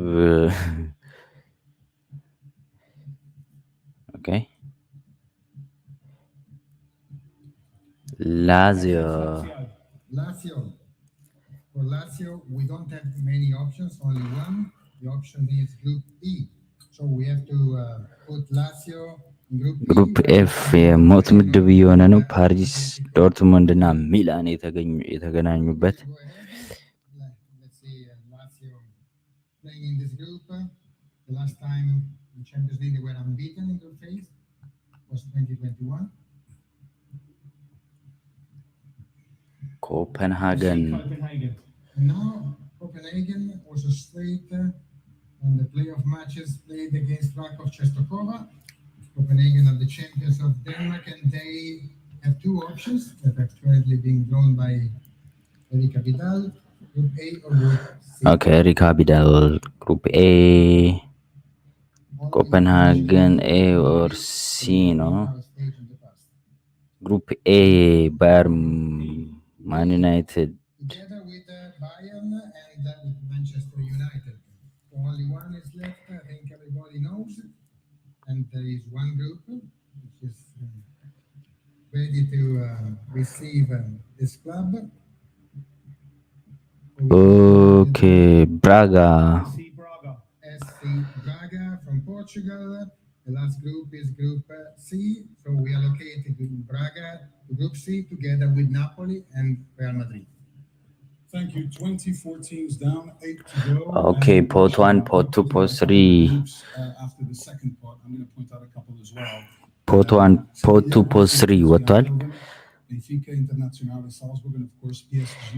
ኦኬ። ላዚዮ Lazio. For Lazio, we don't have many options, only one. The option is Group E. So we have to put Lazio in Group E. ግሩፕ ኤፍ የሞት ምድብ እየሆነ ነው። ፓሪስ ዶርትሙንድ እና ሚላን የተገናኙበት። Go ahead. Let's see Lazio playing in this group. The last time in Champions League they were unbeaten in group phase was 2021. ኮፐንሃገን Copenhagen. And now Copenhagen also straight on the playoff matches played against Krakow Czestochowa. Copenhagen are the champions of Denmark, and they have 2 options that are currently being drawn by Erika Vidal, Group A or Group C. ኦኬ። ሪካ ቢዳል ግሩፕ ኤ ኮፐንሃገን ኤ ኦር ሲ ነው። Stage in the past. ግሩፕ ኤ ባየር ማን ዩናይትድ Together with Bayern and with Manchester United. So only one is left, I think everybody knows. And there is one group which is ready to receive this club. ኦኬ። ብራጋ SC Braga. SC Braga from Portugal. The last group is Group C. So we allocated Braga to Group C together with Napoli and Real Madrid. Thank you. 24 teams down, 8 to go. Okay, And pot 1, pot 2, pot 3. groups, after the second pot, I'm going to point out a couple as well. pot 1 pot 2 pot 3 ወጥቷል። Benfica, Internazionale Salzburg, and of course PSG,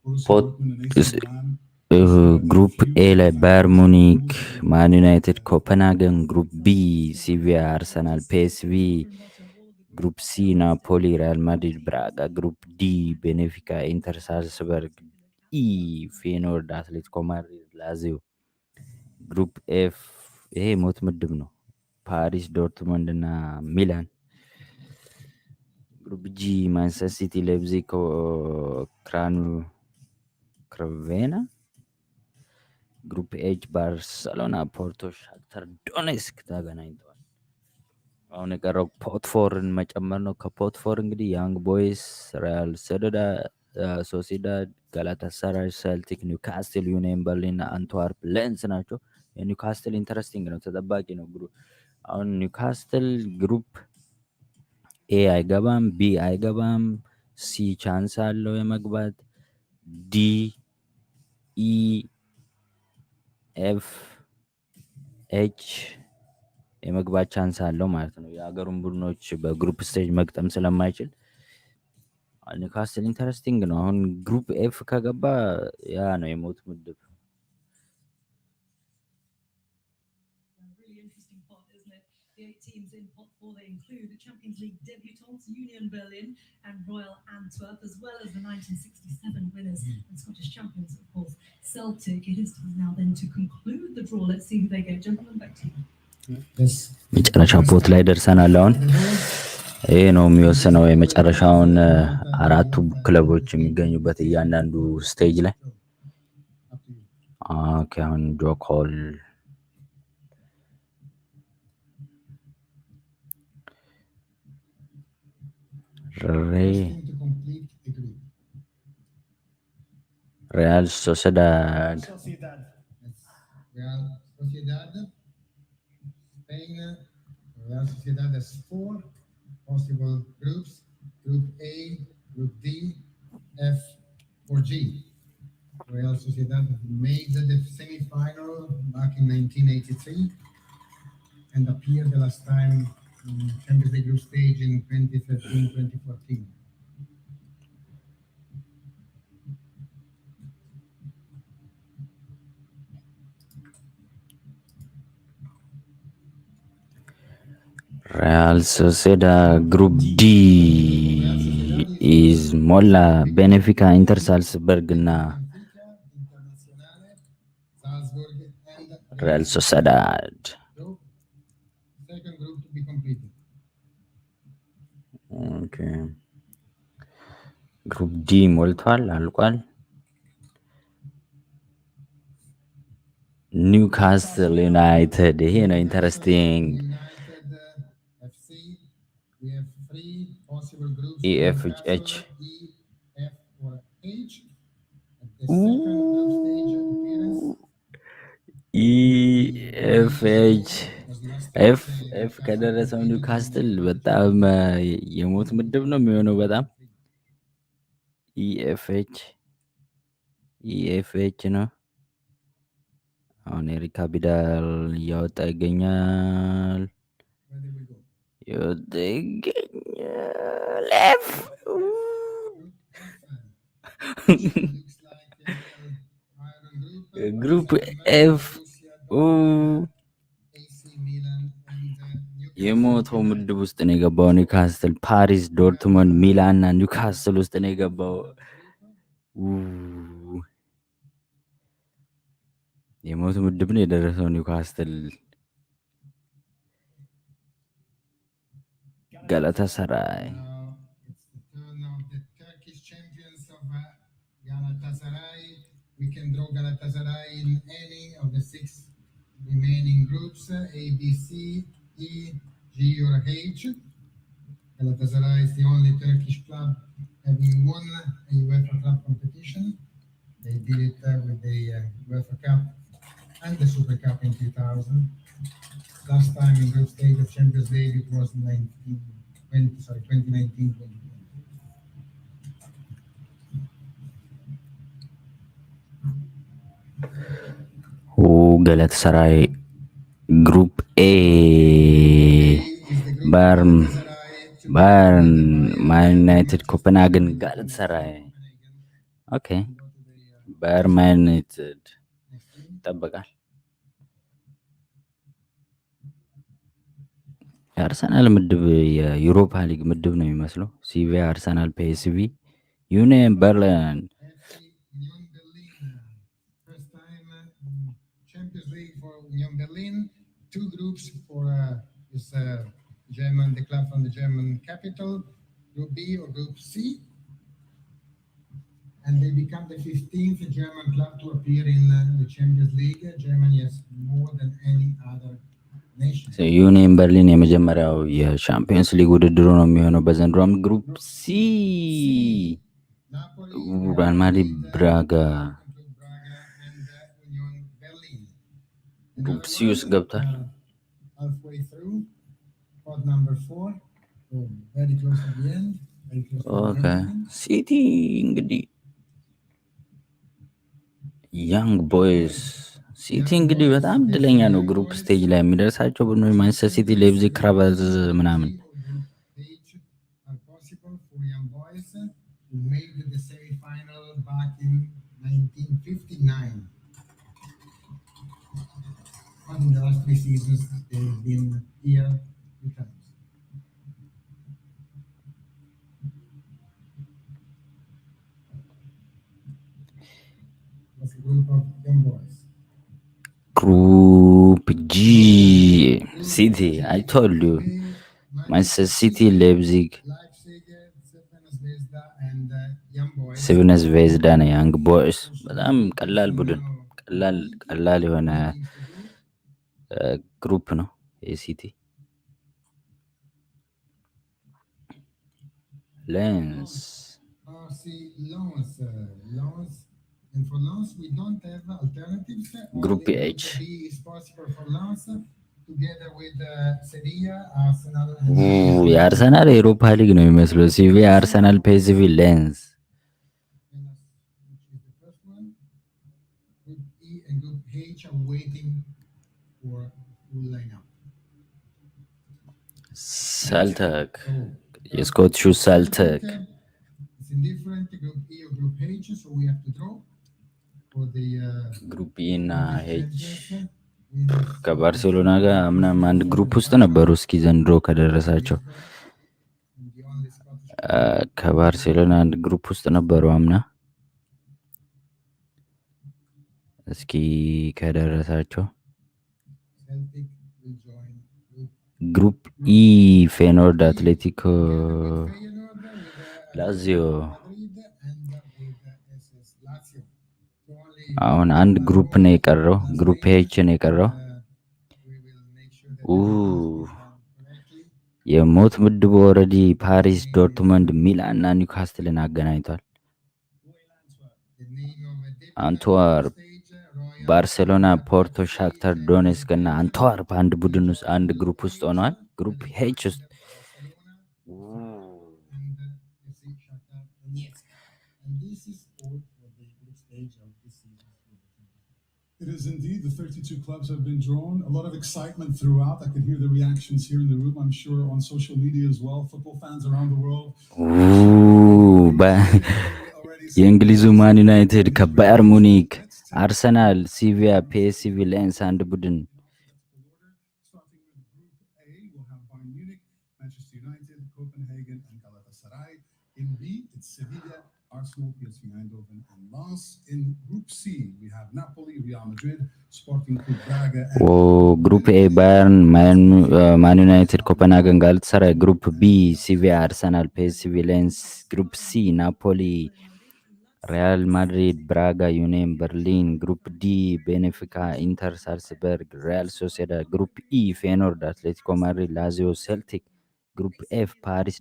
Borussia Pot- Dortmund, and AC Milan. ግሩፕ ኤ ላይ ባየር ሙኒክ፣ ማን ዩናይትድ፣ ኮፐንሃገን። ግሩፕ ቢ ሲቪያ፣ አርሰናል፣ ፒኤስቪ። ግሩፕ ሲ ናፖሊ፣ ሪያል ማድሪድ፣ ብራጋ። ግሩፕ ዲ ቤኔፊካ፣ ኢንተር ሳልስበርግ። ኢ ፌኖርድ፣ አትሌቲኮ ማድሪድ፣ ላዚዮ። ግሩፕ ኤፍ ይሄ ሞት ምድብ ነው። ፓሪስ ዶርትሙንድ እና ሚላን። ግሩፕ ጂ ማንቸስተር ሲቲ፣ ሌፕዚግ፣ ክራቬና። ግሩፕ ኤች ባርሰሎና፣ ፖርቶ፣ ሻክተር ዶኔስክ ተገናኝተዋል። አሁን የቀረው ፖት ፎርን መጨመር ነው። ከፖት ፎር እንግዲህ ያንግ ቦይስ፣ ሪያል ሶሲዳድ፣ ጋላታሳራይ፣ ሴልቲክ፣ ኒውካስትል፣ ዩኒየን በርሊን፣ አንትዋርፕ፣ ሌንስ ናቸው። የኒውካስትል ኢንተረስቲንግ ነው፣ ተጠባቂ ነው። አሁን ኒውካስትል ግሩፕ ኤ አይገባም፣ ቢ አይገባም፣ ሲ ቻንስ አለው የመግባት፣ ዲ ኢ ኤፍ ኤች የመግባት ቻንስ አለው ማለት ነው። የሀገሩን ቡድኖች በግሩፕ ስቴጅ መግጠም ስለማይችል ኒውካስትል ኢንተረስቲንግ ነው። አሁን ግሩፕ ኤፍ ከገባ ያ ነው የሞት ምድብ። Really interesting pot, isn't it? The 8 teams in pot 4, they include the Champions League debutants, Union Berlin and Royal Antwerp, as well as the 1967 winners and Scottish champions, of course, Celtic. It is time now then to conclude the draw. Let's see who they get. Gentlemen, back to you. መጨረሻው ፖት ላይ ደርሰናል። አሁን ይሄ ነው የሚወስነው የመጨረሻውን አራቱ ክለቦች የሚገኙበት እያንዳንዱ ስቴጅ ላይ። ኦኬ አሁን ጆኮል ሪያል ሶሴዳድ Spain, Real Sociedad has 4 possible groups: Group A, Group D, F, or G. Real Sociedad made the semi-final back in 1983 and appeared the last time in Champions League group stage in 2013-2014. Real Sociedad Group D is Molla, Benfica, Inter Salzburg na Real Sociedad. Second group to be completed. Okay. Group D ሞልቷል አልቋል። ኒውካስትል ዩናይትድ ይሄ ነው ኢንተረስቲንግ። We have 3 possible groups: E, F, H. E, F, or H. At the second group stage appearance, E, F, H. ኤፍ ከደረሰው ኒውካስትል በጣም የሞት ምድብ ነው የሚሆነው። በጣም ኢኤፍኤች ነው። አሁን ኤሪካ ቢዳል እያወጣ ይገኛል። ኤፍ ግሩፕ ኤፍ የሞተው ምድብ ውስጥ ነው የገባው ኒውካስትል። ፓሪስ፣ ዶርትመንድ፣ ሚላን እና ኒውካስትል ውስጥ ነው የገባው። የሞት ምድብ ነው የደረሰው ኒውካስትል። ጋላታሳራይ We can draw Galatasaray in any of the 6 remaining groups: A, B, C, E, G, or H. Galatasaray is the only Turkish club having won a UEFA Club competition. They did it with the UEFA Cup and the Super Cup in 2000. Last time in group stage of Champions League it was 2019-2020. ጋላታሳራይ ግሩፕ ኤ ባየርን ማን ዩናይትድ ኮፐንሃገን ጋላታሳራይ ኦኬ ባየር ማን ዩናይትድ ይጠበቃል። የአርሰናል ምድብ የዩሮፓ ሊግ ምድብ ነው የሚመስለው። ሲቪያ፣ አርሰናል፣ ፒኤስቪ፣ ዩኒየን በርሊን Union Berlin, 2 groups for this German, the club from the German capital, Group B or Group C, and they become the 15th German club to appear in the Champions League. Germany has more than any other nation. ዩኒየን በርሊን የመጀመሪያው የሻምፒዮንስ ሊግ ውድድሩ ነው የሚሆነው በዘንድሮም። ግሩፕ ሲ ሪያል ማድሪድ፣ ብራጋ ግሩፕ ሲ ውስጥ ገብቷል። ኦኬ ሲቲ እንግዲህ ያንግ ቦይስ ሲቲ እንግዲህ በጣም እድለኛ ነው ግሩፕ ስቴጅ ላይ የሚደርሳቸው ቡድኖች ማንቸስተር ሲቲ፣ ሌፕዚግ፣ ክራባዝ ምናምን። Are possible for young boys who made the semi-final back in 1959. But in the last 3 seasons, they've been here 2 times. That's a group of young boys. ግሩፕ ጂ ሲቲ አይ ቶልድ ዩ ማንቸስተር ሲቲ፣ ሌፕዚግ፣ Leipzig, Crvena Zvezda, and young boys. ሲቪነስ ቬዝዳ ነው ያንግ ቦይስ። በጣም ቀላል ቡድን፣ ቀላል የሆነ ግሩፕ ነው የሲቲ። ሌንስ RC Lens. And for Lens, we don't have alternatives. Group Only H. Group B is possible for Lens, together with Sevilla, Arsenal, and የአርሰናል የኤሮፓ ሊግ ነው የሚመስለው። ሲቪ፣ አርሰናል፣ ፔሲቪ፣ ሌንስ። which is the first one. Group E and Group H are waiting for full lineup. ሳልተክ የስኮትሹ ሳልተክ It's indifferent Group E or Group H, so we have to draw for the ግሩፕ ኢ እና ሄች winners. ከባርሴሎና ጋር ምናምን አንድ ግሩፕ ውስጥ ነበሩ። እስኪ ዘንድሮ ከደረሳቸው And the only Scottish ከባርሴሎና አንድ ግሩፕ ውስጥ ነበሩ አምና። እስኪ ከደረሳቸው Celtic will join Group ግሩፕ ኢ ፌኖርድ፣ አትሌቲኮ፣ Feyenoord with ላዚዮ። Madrid and with SS Lazio. So only አሁን አንድ ግሩፕ ነው የቀረው፣ ግሩፕ ኤች ነው የቀረው። we will make sure that ኡ everything is done correctly. የሞት ምድቡ ኦልሬዲ ፓሪስ፣ ዶርትመንድ፣ ሚላን እና ኒውካስትልን አገናኝቷል። The name of a deputy አንትዋርፕ፣ stage, Royal ባርሴሎና፣ ፖርቶ፣ ሻክተር ዶኔስክ እና አንትዋርፕ አንድ ቡድን ውስጥ አንድ ግሩፕ ውስጥ ሆነዋል። ግሩፕ ኤች ውስጥ and FC Shakhtar Donetsk. And this is all for the group stage of this season. It is indeed. The 32 clubs have been drawn. A lot of excitement throughout. I can hear the reactions here in the room. I'm sure on social media as well. Football fans around the world. Already የእንግሊዙ ማን ዩናይትድ ከባየር ሙኒክ፣ አርሰናል፣ ሲቪያ፣ ፒኤስቪ፣ ሌንስ አንድ ቡድን። starting with Group A, we'll have Bayern Munich, Manchester United, Copenhagen, and Galatasaray. In B, it's Sevilla, Arsenal, PSV Eindhoven, and Lens. In Group C, we have Napoli, Real Madrid, Sporting Club Braga, and ግሩፕ ኤ ባየርን፣ ማን ዩናይትድ፣ ኮፐንሃገን፣ ጋላታሳራይ። ግሩፕ ቢ ሲቪያ፣ አርሰናል፣ ፒኤስቪ፣ ሌንስ። ግሩፕ ሲ ናፖሊ፣ ሪያል ማድሪድ፣ ብራጋ፣ ዩኒየን በርሊን። ግሩፕ ዲ ቤኔፊካ፣ ኢንተር ሳልስበርግ፣ ሪያል ሶሴዳድ። ግሩፕ ኢ ፌኖርድ፣ አትሌቲኮ ማድሪድ፣ ላዚዮ፣ ሴልቲክ። ግሩፕ ኤፍ ፓሪስ፣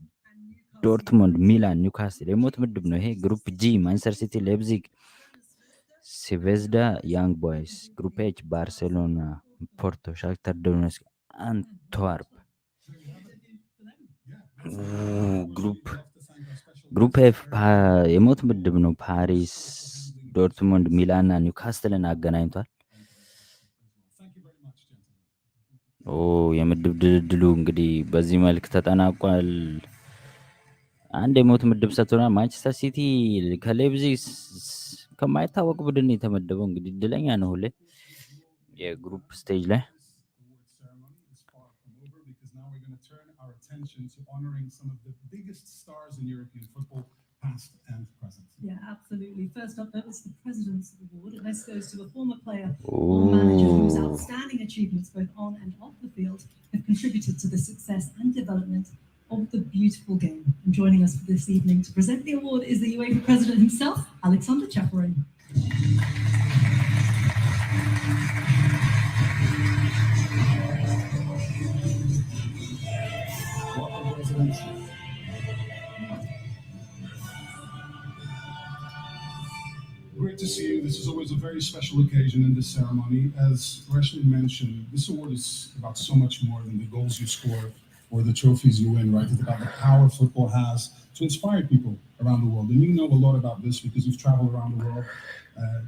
ዶርትሙንድ፣ ሚላን፣ ኒውካስትል። የሞት ምድብ ነው ይሄ። ግሩፕ ጂ ማንቸስተር ሲቲ፣ ሌፕዚግ፣ ሲቬዝዳ፣ ያንግ ቦይስ። ግሩፕ ኤች ባርሴሎና፣ ፖርቶ፣ ሻክተር ዶኔስክ፣ አንትዋርፕ። ግሩፕ ኤፍ የሞት ምድብ ነው። ፓሪስ፣ ዶርትሙንድ፣ ሚላን እና ኒውካስትልን አገናኝቷል። የምድብ ድልድሉ እንግዲህ በዚህ መልክ ተጠናቋል። አንድ የሞት ምድብ ሰጥቶናል። ማንቸስተር ሲቲ ከሌፕዚግ ከማይታወቅ ቡድን የተመደበው እንግዲህ እድለኛ ነው ሁሌ የግሩፕ ስቴጅ ላይ። To honoring some of the biggest stars in European football, past and present. Yeah, absolutely. First up, that was the President's Award. And this goes to a former player or manager whose outstanding achievements, both on and off the field, have contributed to the success and development of the beautiful game. And joining us for this evening to present the award is the UEFA President himself, Alexander Chaperon. Great to see you. This is always a very special occasion in this ceremony. As Rashmi mentioned, this award is about so much more than the goals you score or the trophies you win, right? It's about the power football has to inspire people around the world. And you know a lot about this because you've traveled around the world.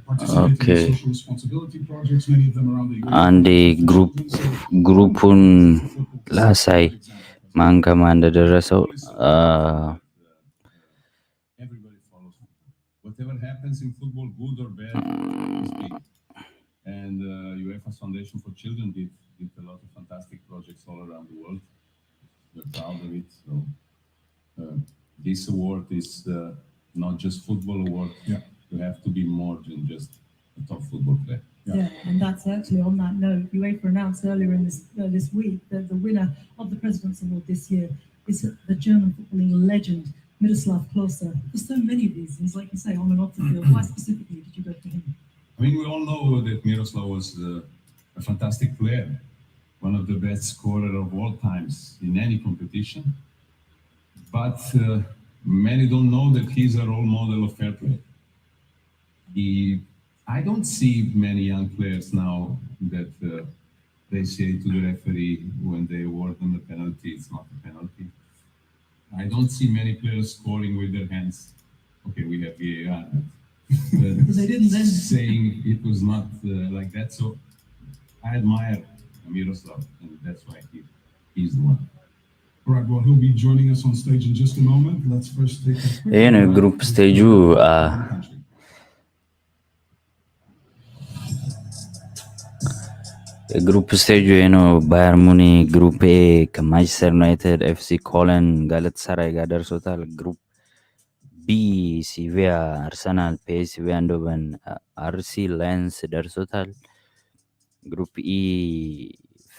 participating Okay. in social responsibility projects, many of them around the UEFA አንዴ for ግሩፑን children. So, ላሳይ ማን ከማን እንደደረሰው everybody follows football. Whatever happens in football, good or bad, is big. And UEFA's Foundation for Children did a lot of fantastic projects all around the world. We're proud of it. So this award is not just football award. Yeah. You have to be more than just a top football player. Yeah, and that's actually on that note, UEFA announced earlier in this week that the winner of the President's Award this year is the German footballing legend Miroslav Klose. For so many reasons, like you say, on and off the field. Why specifically did you go to him? I mean, we all know that Miroslav was a fantastic player, one of the best scorers of all times in any competition. But many don't know that he's a role model of fair play. I don't see many young players now that they say to the referee when they award them a penalty, it's not a penalty. I don't see many players scoring with their hands. Okay, we have VAR, but They didn't then. saying it was not like that. So I admire Miroslav, and that's why he's the one. All right, well, he'll be joining us on stage in just a moment. Let's first take a quick ይሄ ነው ግሩፕ ስቴጁ። country. የግሩፕ ስቴጁ ይሄ ነው። ባየር ሙኒክ ግሩፕ ኤ ከማንቸስተር ዩናይትድ፣ ኤፍሲ ኮለን፣ ጋላታሳራይ ጋር ደርሶታል። ግሩፕ ቢ ሲቪያ፣ አርሰናል፣ ፒኤስቪ አይንድሆቨን፣ አርሲ ሌንስ ደርሶታል። ግሩፕ ኢ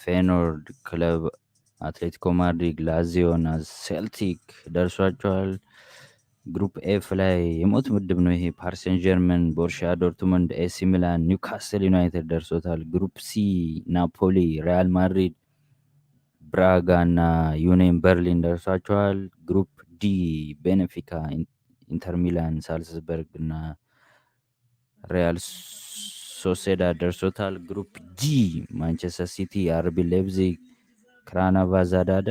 ፌኖርድ ክለብ፣ አትሌቲኮ ማድሪድ፣ ላዚዮ እና ሴልቲክ ደርሷቸዋል። ግሩፕ ኤፍ ላይ የሞት ምድብ ነው ይሄ። ፓሪስ ሴን ጀርመን፣ ቦርሺያ ዶርትሙንድ፣ ኤሲ ሚላን፣ ኒውካስል ዩናይትድ ደርሶታል። ግሩፕ ሲ ናፖሊ፣ ሪያል ማድሪድ፣ ብራጋ እና ዩኒየን በርሊን ደርሷቸዋል። ግሩፕ ዲ ቤኔፊካ፣ ኢንተር ሚላን፣ ሳልስበርግ እና ሪያል ሶሴዳድ ደርሶታል። ግሩፕ ጂ ማንቸስተር ሲቲ፣ አርቢ ሌፕዚግ፣ ክራናቫ ዛዳዳ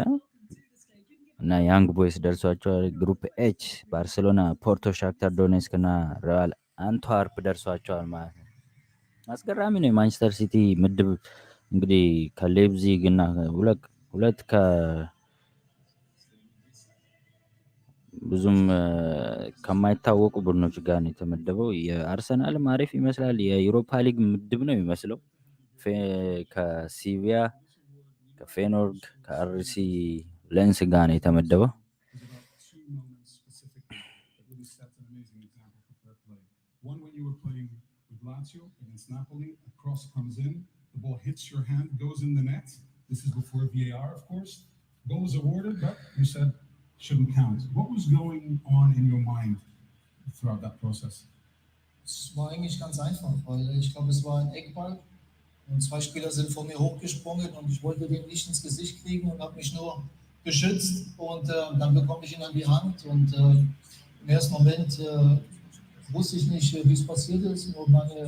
እና ያንግ ቦይስ ደርሷቸዋል። ግሩፕ ኤች ባርሴሎና፣ ፖርቶ፣ ሻክታር ዶኔስክ እና ሪያል አንትዋርፕ ደርሷቸዋል ማለት ነው። አስገራሚ ነው የማንቸስተር ሲቲ ምድብ እንግዲህ ከሌፕዚግ እና ሁለት ብዙም ከማይታወቁ ቡድኖች ጋር ነው የተመደበው። የአርሰናልም አሪፍ ይመስላል። የዩሮፓ ሊግ ምድብ ነው የሚመስለው። ከሲቪያ፣ ከፌኖርድ፣ ከአርሲ ሌንስ ጋር ነው የተመደበው። There's about two moments specifically that really set an amazing example for fair play. One, when you were playing with Lazio against Napoli, a cross comes in, the ball hits your hand, goes in the net. This is before VAR, of course. Goal was awarded, but you said shouldn't count. What was going on in your mind throughout that process? Es war eigentlich ganz einfach, weil ich glaube, es war ein Eckball und zwei Spieler sind vor mir hochgesprungen und ich wollte den nicht ins Gesicht kriegen und habe mich nur geschützt und dann bekomme ich ihn an die Hand und im ersten Moment wusste ich nicht, wie es passiert ist und meine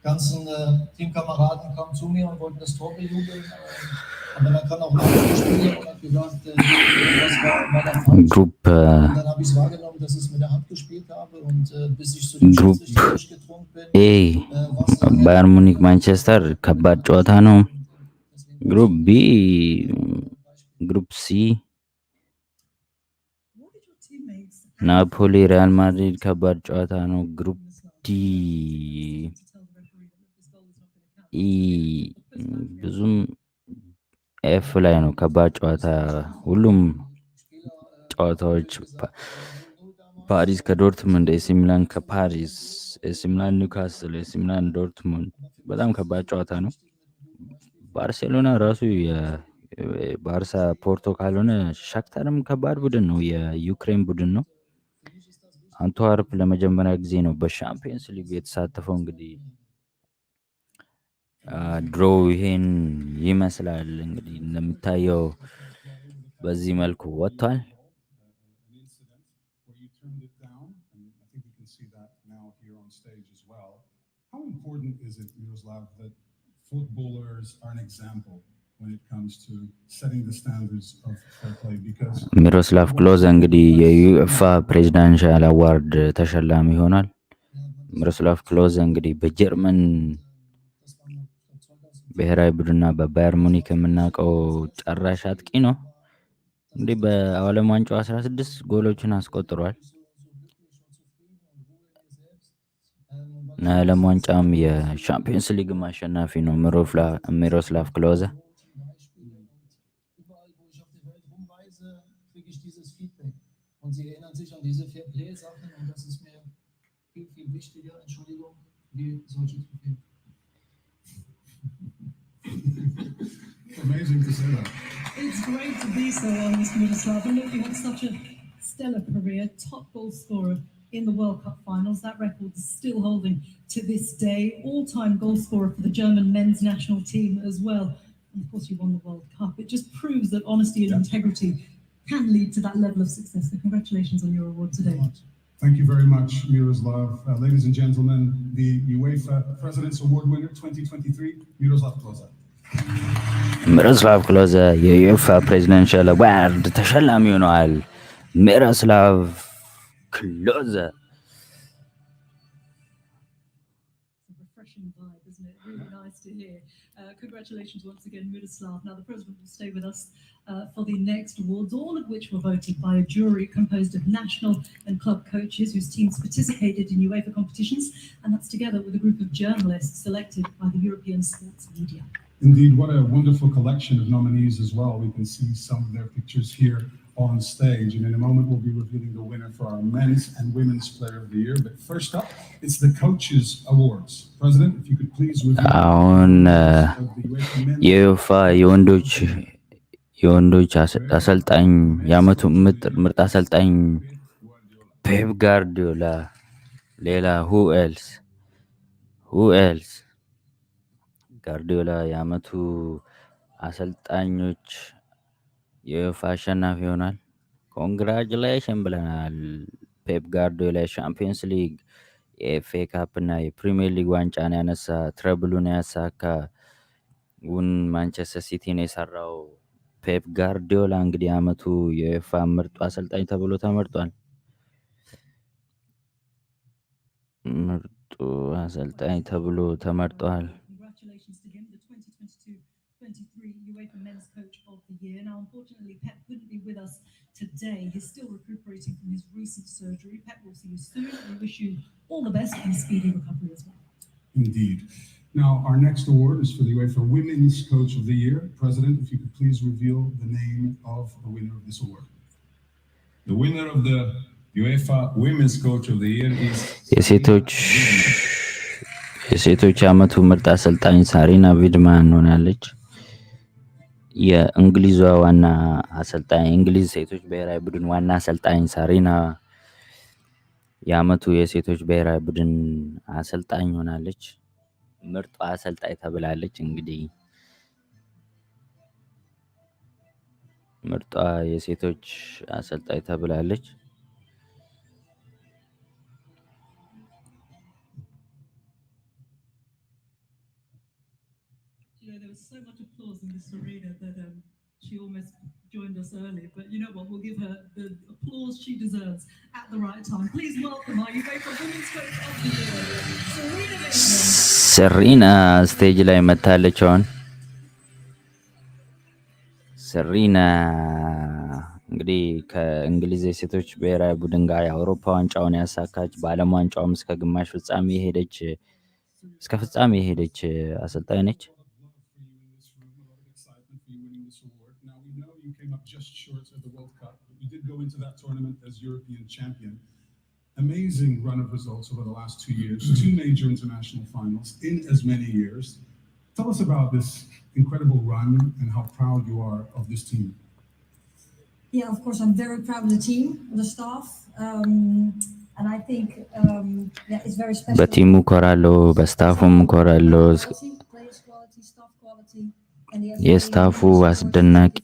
ganzen Teamkameraden kamen zu mir und wollten das Tor bejubeln. Aber dann kam auch ein Spieler und hat gesagt, was war da falsch. Und dann habe ich es wahrgenommen, dass ich es mit der Hand gespielt habe und bis ich zu den Schiedsrichter durchgedrungen bin. ባየር ሙኒክ ማንቸስተር ከባድ ጨዋታ ነው። ግሩፕ ቢ ግሩፕ ሲ ናፖሊ፣ ሪያል ማድሪድ ከባድ ጨዋታ ነው። ግሩፕ ዲ ኢ ብዙም ኤፍ ላይ ነው ከባድ ጨዋታ። ሁሉም ጨዋታዎች ፓሪስ ከዶርትሙንድ፣ ኤሲ ሚላን ከፓሪስ፣ ኤሲ ሚላን ኒውካስል፣ ኤሲ ሚላን ዶርትሙንድ በጣም ከባድ ጨዋታ ነው። ባርሴሎና ራሱ የባርሳ ፖርቶ ካልሆነ ሻክታርም ከባድ ቡድን ነው፣ የዩክሬን ቡድን ነው። አንትዋርፕ ለመጀመሪያ ጊዜ ነው በሻምፒዮንስ ሊግ የተሳተፈው። እንግዲህ ድሮ ይሄን ይመስላል። እንግዲህ እንደሚታየው በዚህ መልኩ ወጥቷል። An incident where you turned it down, and I think we can see that now here on stage as well. How important is it, Miroslav, that footballers are an example when it comes to setting the standards of fair play? Because ሚሮስላቭ ክሎዘ እንግዲህ የዩኤፋ ፕሬዚዳንሻል አዋርድ ተሸላሚ ይሆናል። ሚሮስላቭ ክሎዘ እንግዲህ በጀርመን ብሔራዊ ቡድንና በባየር ሙኒክ የምናውቀው ጨራሽ አጥቂ ነው። እንግዲህ በዓለም ዋንጫው 16 ጎሎችን አስቆጥሯል። እና የዓለም ዋንጫም የሻምፒዮንስ ሊግም አሸናፊ ነው ሚሮስላቭ ክሎዘ። Und sie erinnern sich an diese Fair-Play-Sachen und das ist mir viel, viel wichtiger, Entschuldigung, wie solche Trophäen. Amazing to see that. It's great to be so honest, Miroslav. And look, you had such a stellar career, top goal scorer in the World Cup finals. That record is still holding to this day. All-time goal scorer for the German men's national team as well. And of course, you won the World Cup. It just proves that honesty and integrity can lead to that level of success. So congratulations on your award today. Thank you very much, Miroslav. Ladies and gentlemen, the UEFA President's Award winner 2023, Miroslav Klose. ሚሮስላቭ ክሎዘ የዩኤፋ ፕሬዚደንሻል አዋርድ ተሸላሚ ሆነዋል። ሚሮስላቭ ክሎዘ Refreshing vibe, isn't it? Really nice to hear. Congratulations once again, Miroslav. Now the president will stay with us for the next awards, all of which were voted by a jury composed of national and club coaches whose teams participated in UEFA competitions, and that's together with a group of journalists selected by the European sports media. Indeed, what a wonderful collection of nominees as well. We can see some of their pictures here on stage, and in a moment we'll be revealing the winner for our men's and women's player of the year. But first up, it's the coaches awards. President, if you could please reveal አሁን የዩኤፋ የወንዶች አሰልጣኝ የዓመቱ ምርጥ አሰልጣኝ ፔፕ ጋርዲዮላ፣ ሌላ who else ጋርዲዮላ የዓመቱ አሰልጣኞች የዩኤፋ አሸናፊ ይሆናል። ኮንግራጁሌሽን ብለናል። ፔፕ ጋርዲዮላ የሻምፒዮንስ ሊግ፣ የኤፍኤ ካፕ እና የፕሪሚየር ሊግ ዋንጫን ያነሳ ትረብሉን ያሳካ ማንቸስተር ሲቲን የሰራው ፔፕ ጋርዲዮላ እንግዲህ የዓመቱ የዩኤፋ ምርጡ አሰልጣኝ ተብሎ ተመርጧል። ምርጡ አሰልጣኝ ተብሎ ተመርጧል። Congratulations to him, the 2022-23 UEFA Men's Coach of the Year. Now, unfortunately, Pep couldn't be with us today. He's still recuperating from his recent surgery. Pep, will see you soon. We wish you all the best and a speedy recovery as well. Indeed. Now, our next award is for the UEFA Women's Coach of the Year. President, if you could please reveal the name of the winner of this award. The winner of the UEFA Women's Coach of the Year is የሴቶች ዓመቱ ምርጥ አሰልጣኝ ሳሪና ቪድማን ሆናለች። የእንግሊዟ ዋና አሰልጣኝ እንግሊዝ ሴቶች ብሔራዊ ቡድን ዋና አሰልጣኝ ሳሪና የዓመቱ የሴቶች ብሔራዊ ቡድን አሰልጣኝ ሆናለች። ምርጧ አሰልጣኝ ተብላለች። እንግዲህ ምርጧ የሴቶች አሰልጣኝ ተብላለች። There was so much applause in this arena that she almost joined us early. But you know what? We'll give her the applause she deserves at the right time. Please welcome our UEFA Women's Coach of the Year, ሰሪና ስቴጅ ላይ መታለች። አሁን ሰሪና እንግዲህ ከእንግሊዝ የሴቶች ብሔራዊ ቡድን ጋር የአውሮፓ ዋንጫውን ያሳካች፣ በዓለም ዋንጫውም እስከ ግማሽ ፍጻሜ የሄደች አሰልጣኝ ነች። You came up just short of the World Cup, but you did go into that tournament as European champion. Amazing run of results over the last 2 years, 2 major international finals in as many years. Tell us about this incredible run and how proud you are of this team. Yeah, of course, I'm very proud of the team, of the staff, and I think it's very special. በቲሙ ኮራለሁ፣ በስታፉም ኮራለሁ። Players quality, staff quality. የስታፉ አስደናቂ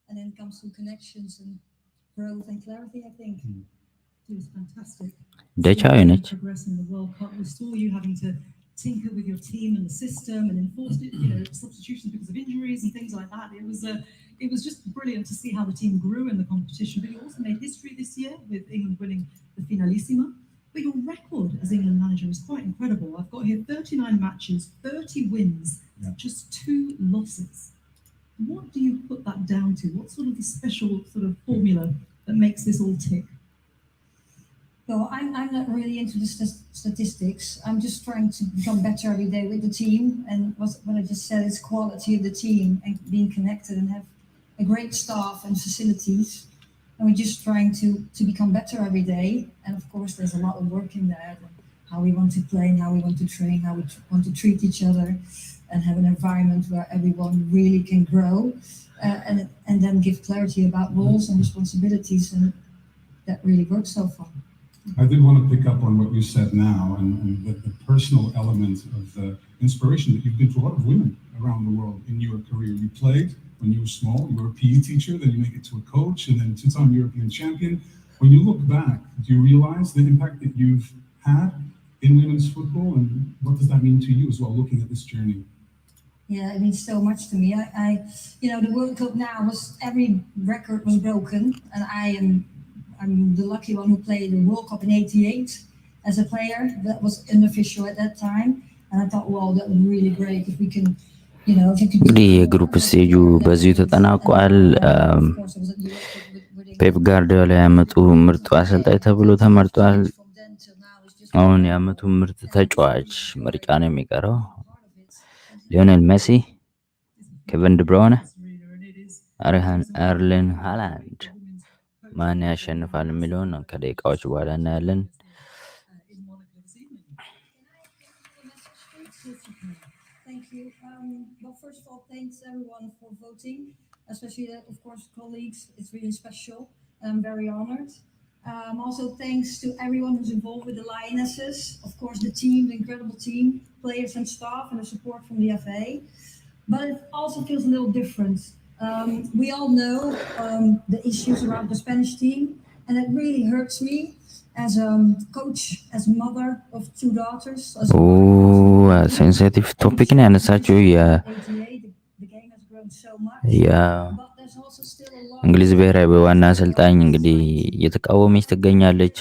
and then comes to connections and growth and clarity. I think it was fantastic. ደቻዊ ነች። Progressing the World Cup, we saw you having to tinker with your team and the system and enforced it, substitutions because of injuries and things like that. It was just brilliant to see how the team grew in the competition. But you also made history this year with England winning the Finalissima. But your record as England manager is quite incredible. I've got here 39 matches, 30 wins, just 2 losses. What do you put that down to? What's sort of the special sort of formula that makes this all tick? Well, I'm not really into the statistics. I'm just trying to become better every day with the team. And what I just said is quality of the team and being connected and have a great staff and facilities. And we're just trying to become better every day. And of course, there's a lot of work in that. How we want to play and how we want to train, how we want to treat each other and have an environment where everyone really can grow and then give clarity about roles and responsibilities. And that really works so far. I did want to pick up on what you said now and the personal element of the inspiration that you've been to a lot of women around the world in your career. You played when you were small, you were a PE teacher, then you make it to a coach and then 2-time European champion. When you look back, do you realize the impact that you've had in women's football and what does that mean to you as well, looking at this journey? Yeah, it means so much to me. I the World Cup now every record was broken and I'm the lucky one who played the World Cup in '88 as a player. That was unofficial at that time. And I thought, wow, that would be really great if we can, if you could... እንግዲህ የግሩፕ ስቴጁ በዚሁ ተጠናቋል። ፔፕ ጋርዲዮላ ያመጡ ምርጡ አሰልጣኝ ተብሎ ተመርጧል። አሁን ያመጡ ምርጥ ተጫዋች ምርጫ ነው የሚቀረው። ሊዮኔል ሜሲ፣ ኬቨን ዲ ብሩይነ፣ ኤርሊንግ ሃላንድ ማን ያሸንፋል የሚለውን ከደቂቃዎች በኋላ እናያለን። Thank you. Well, first of all, thanks everyone for voting, especially of course colleagues. It's really special. I'm very honored. Also, thanks to everyone who's involved with the Lionesses. Of course, the team, the incredible team, players and staff, and the support from the FA. But it also feels a little different. We all know the issues around the Spanish team, and it really hurts me as a coach, as mother of 2 daughters. ሴንሲቲቭ ቶፒክ ነው ያነሳችው። የእንግሊዝ ብሔራዊ ዋና አሰልጣኝ እንግዲህ እየተቃወመች ትገኛለች።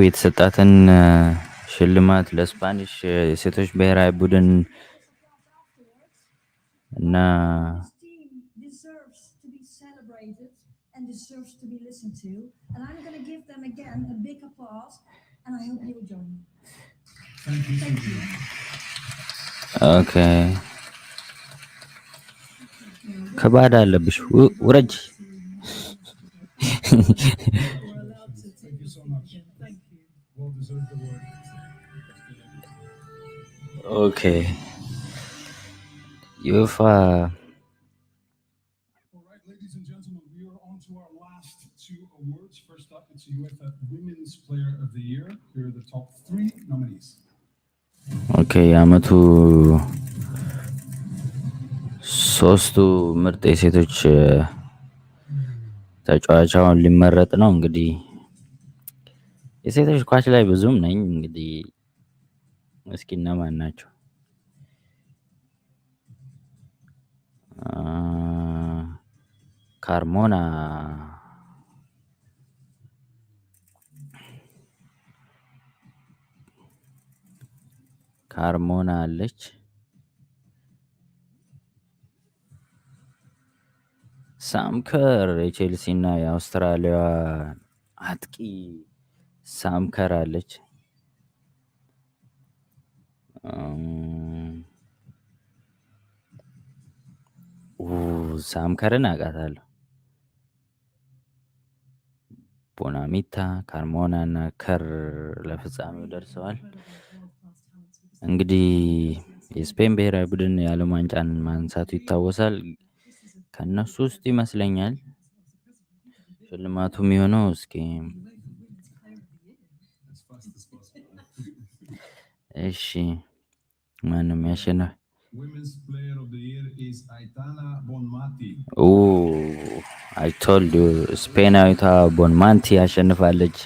የተሰጣትን ሽልማት ለስፓኒሽ የሴቶች ብሔራዊ ቡድን እና deserves to be listened to, and I'm going to give them again a big applause, and I hope you will join me. Thank you. Okay. ከባድ አለብሽ ውረጅ። Okay. UEFA. Awards. First up, it's UEFA Women's Player of the Year. Here are the top 3 nominees. Okay, የዓመቱ 3ቱ ምርጥ የሴቶች ተጫዋች አሁን ሊመረጥ ነው። እንግዲህ የሴቶች ኳስ ላይ ብዙም ነኝ። እንግዲህ እስኪ እነማን ናቸው? ካርሞና አለች። ሳምከር የቼልሲ እና የአውስትራሊያ አጥቂ ሳምከር አለች። ሳምከርን አውቃታለሁ። ቦናሚታ፣ ካርሞና እና ከር ለፍጻሜው ደርሰዋል። እንግዲህ የስፔን ብሔራዊ ቡድን የዓለም ዋንጫን ማንሳቱ ይታወሳል። ከነሱ ውስጥ ይመስለኛል ሽልማቱ የሚሆነው። እስኪ እሺ ማንም ያሸነፈ? I told you ስፔናዊቷ ቦንማንቲ ያሸንፋለች።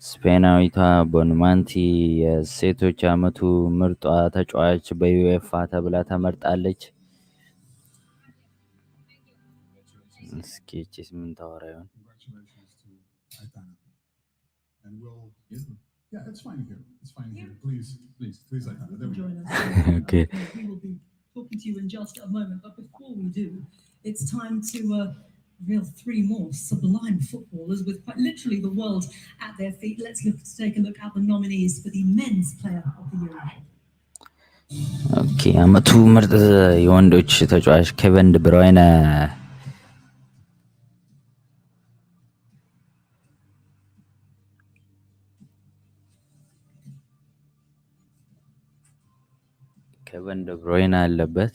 ስፔናዊቷ ቦንማንቲ የሴቶች ዓመቱ ምርጧ ተጫዋች በዩኤፋ ተብላ ተመርጣለች። እስኪ እቺስ ምን ታወራ ይሆን? Congratulations to Aitana. And we'll, yeah, it's fine here. It's fine here. Please, Aitana. There we go. Join us. Okay. We will be talking to you in just a moment. But before we do, it's time to reveal 3 more sublime footballers with quite literally the world at their feet. Let's take a look at the nominees for the men's player of the year. ኦኬ አመቱ ምርጥ የወንዶች ተጫዋች ኬቨን ደ ብሩይነ አለበት።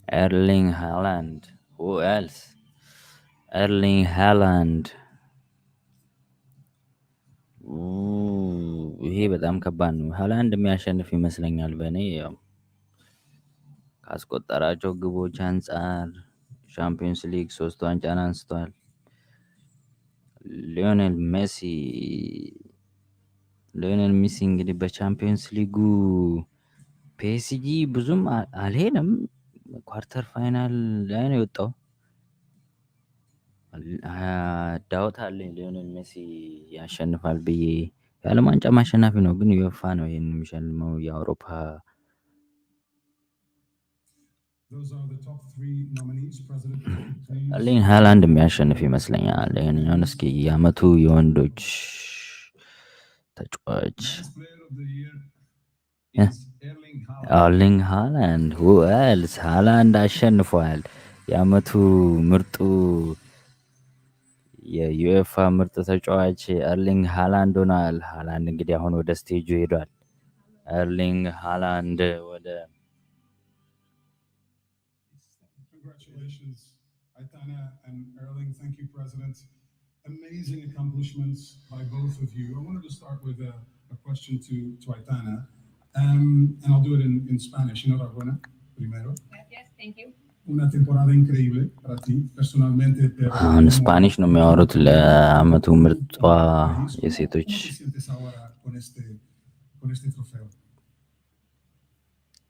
ኤርሊንግ ሃላንድ who else? ኤርሊንግ ሃላንድ ይሄ በጣም ከባድ ነው። ሃላንድ የሚያሸንፍ ይመስለኛል በእኔ ያው ካስቆጠራቸው ግቦች አንጻር ሻምፒዮንስ ሊግ 3 ዋንጫን አንስቷል። ሊዮኔል ሜሲ እንግዲህ በቻምፒዮንስ ሊጉ ፒኤስጂ ብዙም አልሄደም። ኳርተር ፋይናል ላይ ነው የወጣው። ዳውት አለኝ ሊዮኔል ሜሲ ያሸንፋል ብዬ። የዓለም ዋንጫ ማሸናፊ ነው፣ ግን ዩኤፋ ነው ይሄን የሚሸልመው የአውሮፓ። ኤርሊንግ ሃላንድ የሚያሸንፍ ይመስለኛል። ይሄንኛውን እስኪ የአመቱ የወንዶች ተጫዋች ኤርሊንግ ሃላንድ who else? ሃላንድ አሸንፏል። የአመቱ ምርጡ የዩኤፋ ምርጥ ተጫዋች ኤርሊንግ ሃላንድ ሆኗል። ሃላንድ እንግዲህ አሁን ወደ ስቴጁ ሄዷል። ኤርሊንግ ሃላንድ ወደ Congratulations, Aitana and Erling. Thank you, President. Amazing accomplishments by both of you. I wanted to start with a question to Aitana, and I'll do it in Spanish. Enhorabuena, primero. Gracias, thank you. Una temporada increíble para ti, personalmente. አሁን ስፓኒሽ ነው የሚያወሩት ለአመቱ ምርጧ የሴቶች። ¿Cómo te sientes ahora con este trofeo?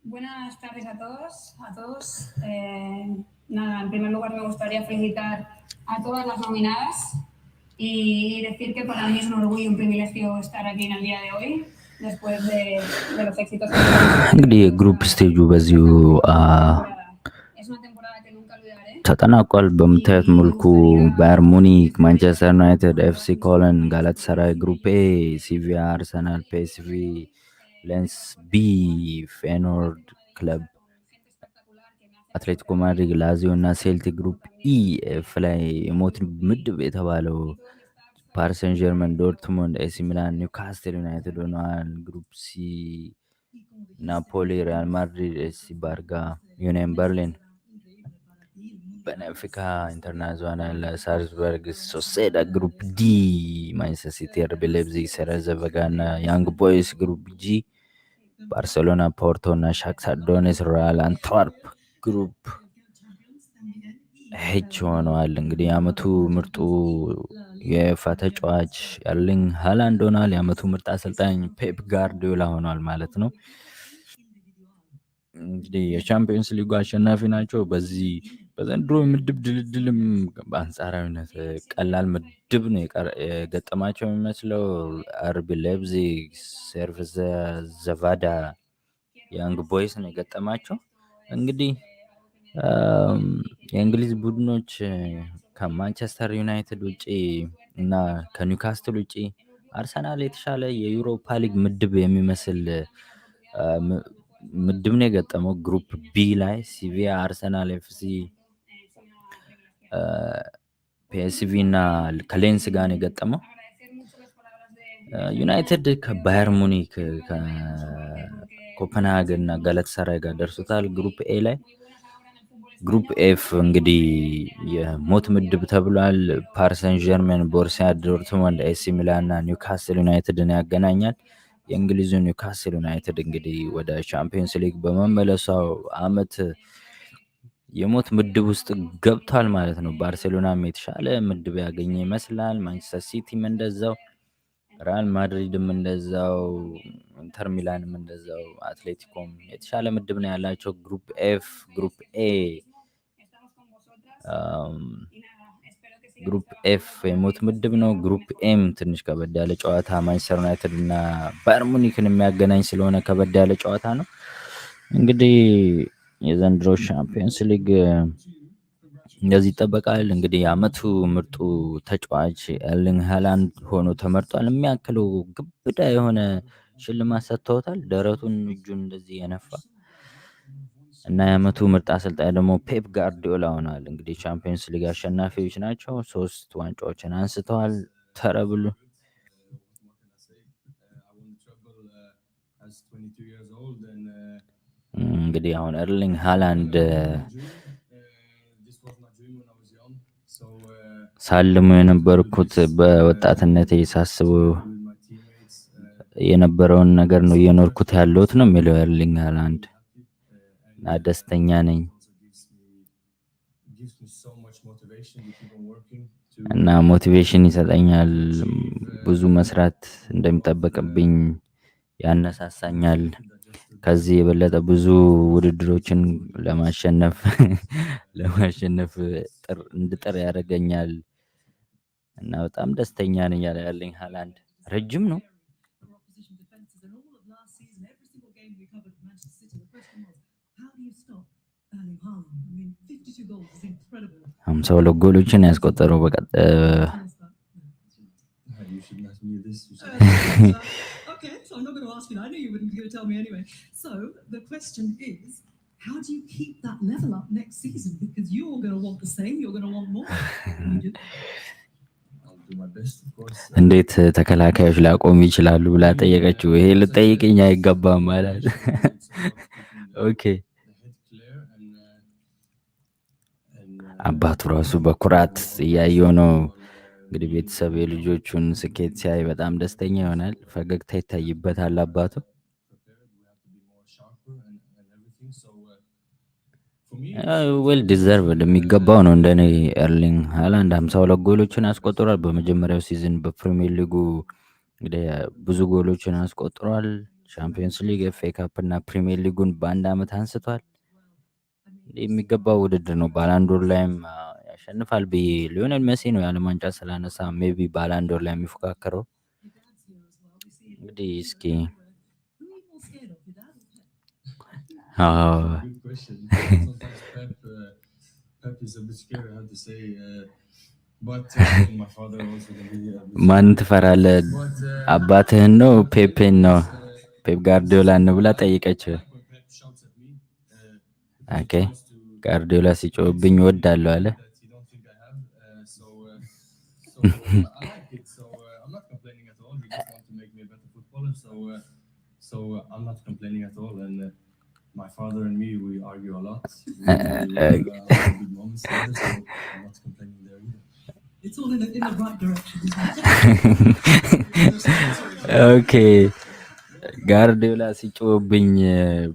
Buenas tardes a todos. Nada, en primer lugar me gustaría felicitar a todas las nominadas y decir que para mí es un orgullo y un privilegio estar aquí en el día de hoy, después de los éxitos que እንግዲህ የግሩፕ ስቴጁ በዚሁ es una temporada que nunca olvidaré. ተጠናቋል። በምታዩት መልኩ ባየር ሙኒክ፣ ማንቸስተር ዩናይትድ፣ ኤፍሲ ኮለን፣ ጋላታሳራይ፣ ግሩፕ ኤ ሲቪያ፣ አርሰናል፣ ፒኤስቪ፣ ሌንስ ቢ፣ ፌኖርድ ክለብ፣ አትሌቲኮ ማድሪድ፣ ላዚዮ እና ሴልቲክ። ግሩፕ ኢ ኤፍ ላይ የሞት ምድብ የተባለው ፓሪስ ሰን ጀርመን፣ ዶርትሙንድ፣ ኤሲ ሚላን፣ ኒውካስትል ዩናይትድ ሆነዋል። ግሩፕ ሲ ናፖሊ፣ ሪያል ማድሪድ፣ ኤሲ ባርጋ፣ ዩኒየን በርሊን፣ ቤኔፊካ ኢንተርናሽናል፣ ሳልዝበርግ ሶሴዳ። ግሩፕ ዲ ማንቸስተር ሲቲ፣ አርቢ ሌፕዚግ፣ ሴሬዘ ቬጋ እና ያንግ ቦይስ። ግሩፕ ጂ ባርሴሎና፣ ፖርቶ እና ሻክታር ዶኔትስ፣ ሮያል አንትወርፕ። ግሩፕ ኤች ሆነዋል። እንግዲህ የአመቱ ምርጡ የዩኤፋ ተጫዋች ኤርሊንግ ሃላንድ ሆኗል። የአመቱ ምርጥ አሰልጣኝ ፔፕ ጋርዲዮላ ሆኗል ማለት ነው። እንግዲህ የቻምፒዮንስ ሊጉ አሸናፊ ናቸው። በዘንድሮ የምድብ ድልድልም በአንጻራዊነት ቀላል ምድብ ነው የገጠማቸው የሚመስለው። አርቢ ሌፕዚግ፣ ሴርቪሰ ዘቫዳ፣ ያንግ ቦይስ ነው የገጠማቸው። እንግዲህ የእንግሊዝ ቡድኖች ከማንቸስተር ዩናይትድ ውጪ እና ከኒውካስትል ውጪ አርሰናል የተሻለ የዩሮፓ ሊግ ምድብ የሚመስል ምድብ ነው የገጠመው። ግሩፕ ቢ ላይ ሲቪያ፣ አርሰናል፣ ኤፍሲ፣ ፒኤስቪ እና ከሌንስ ጋር ነው የገጠመው። ዩናይትድ ከባየር ሙኒክ፣ ከኮፐንሃገን እና ጋላታሳራይ ጋር ደርሶታል ግሩፕ ኤ ላይ። ግሩፕ ኤፍ እንግዲህ የሞት ምድብ ተብሏል። ፓሪስ ሰን ጀርመን፣ ቦሩሲያ ዶርትሙንድ፣ ኤሲ ሚላን እና ኒውካስትል ዩናይትድን ያገናኛል። የእንግሊዙ ኒውካስትል ዩናይትድ እንግዲህ ወደ ቻምፒዮንስ ሊግ በመመለሷው አመት የሞት ምድብ ውስጥ ገብቷል ማለት ነው። ባርሴሎናም የተሻለ ምድብ ያገኘ ይመስላል። ማንቸስተር ሲቲም እንደዛው። ሪያል ማድሪድም እንደዛው ኢንተር ሚላንም እንደዛው አትሌቲኮም የተሻለ ምድብ ነው ያላቸው። ግሩፕ ኤፍ ግሩፕ ኤ ግሩፕ ኤፍ የሞት ምድብ ነው። ግሩፕ ኤም ትንሽ ከበድ ያለ ጨዋታ ማንቸስተር ዩናይትድ እና ባየር ሙኒክን የሚያገናኝ ስለሆነ ከበድ ያለ ጨዋታ ነው። እንግዲህ የዘንድሮ ሻምፒዮንስ ሊግ እንደዚህ ይጠበቃል። እንግዲህ የዓመቱ ምርጡ ተጫዋች ኤርሊንግ ሃላንድ ሆኖ ተመርጧል። የሚያክለው ግብዳ የሆነ ሽልማት ሰጥተውታል። ደረቱን እጁን እንደዚህ የነፋ እና የዓመቱ ምርጥ አሰልጣኝ ደግሞ ፔፕ ጋርዲዮላ ሆኗል። እንግዲህ ቻምፒየንስ ሊግ አሸናፊዎች ናቸው። 3 ዋንጫዎችን አንስተዋል። ተረብሉ እንግዲህ አሁን ኤርሊንግ ሃላንድ ሳልሙ የነበርኩት በወጣትነቴ ሳስበው የነበረውን ነገር ነው እየኖርኩት ያለሁት ነው የሚለው ኤርሊንግ ሃላንድ እና ደስተኛ ነኝ እና ሞቲቬሽን ይሰጠኛል። ብዙ መስራት እንደሚጠበቅብኝ ያነሳሳኛል። ከዚህ የበለጠ ብዙ ውድድሮችን ለማሸነፍ እንድጥር ያደርገኛል እና በጣም ደስተኛ ነኝ ያለ ኤርሊንግ ሃላንድ። ረጅም ነው። ሃምሳ ሁለት ጎሎችን ያስቆጠረው Okay, so I'm not going to ask you. I knew you wouldn't be going to tell me anyway. So the question is, how do you keep that level up next season? Because you're going to want the same. You're going to want more. እንዴት ተከላካዮች ላቆም ይችላሉ ብላ ጠየቀችው። ይሄ ልጠይቅኝ አይገባም ማለት ኦኬ። አባቱ ራሱ በኩራት እያየው ነው። እንግዲህ ቤተሰብ የልጆቹን ስኬት ሲያይ በጣም ደስተኛ ይሆናል። ፈገግታ ይታይበታል አባቱ። ዌል ዲዘርቭድ የሚገባው ነው እንደኔ። ኤርሊንግ ሃላንድ 52 ጎሎችን አስቆጥሯል። በመጀመሪያው ሲዝን በፕሪሚየር ሊጉ እንግዲህ ብዙ ጎሎችን አስቆጥሯል። ቻምፒየንስ ሊግ፣ ኤፍኤ ካፕ እና ፕሪሚየር ሊጉን በአንድ ዓመት አንስቷል። የሚገባው ውድድር ነው። ባላንዶር ላይም ያሸንፋል ብዬ ሊዮኔል ሜሲ ነው የዓለም ዋንጫ ስላነሳ ሜቢ ባላንዶር ላይ የሚፎካከረው። እንግዲህ እስኪ ማን ትፈራለህ? አባትህን ነው ፔፔን ነው? ፔፕ ጋርዲዮላን ነው ብላ ጠይቀችው። ኦኬ ጋርዲዮላ ሲጮህብኝ እወዳለሁ አለ። My father and me, we argue a lot. We have good moments together, so I'm not complaining there either. It's all in the right direction. Okay. ጋርዲዮላ ሲጮህብኝ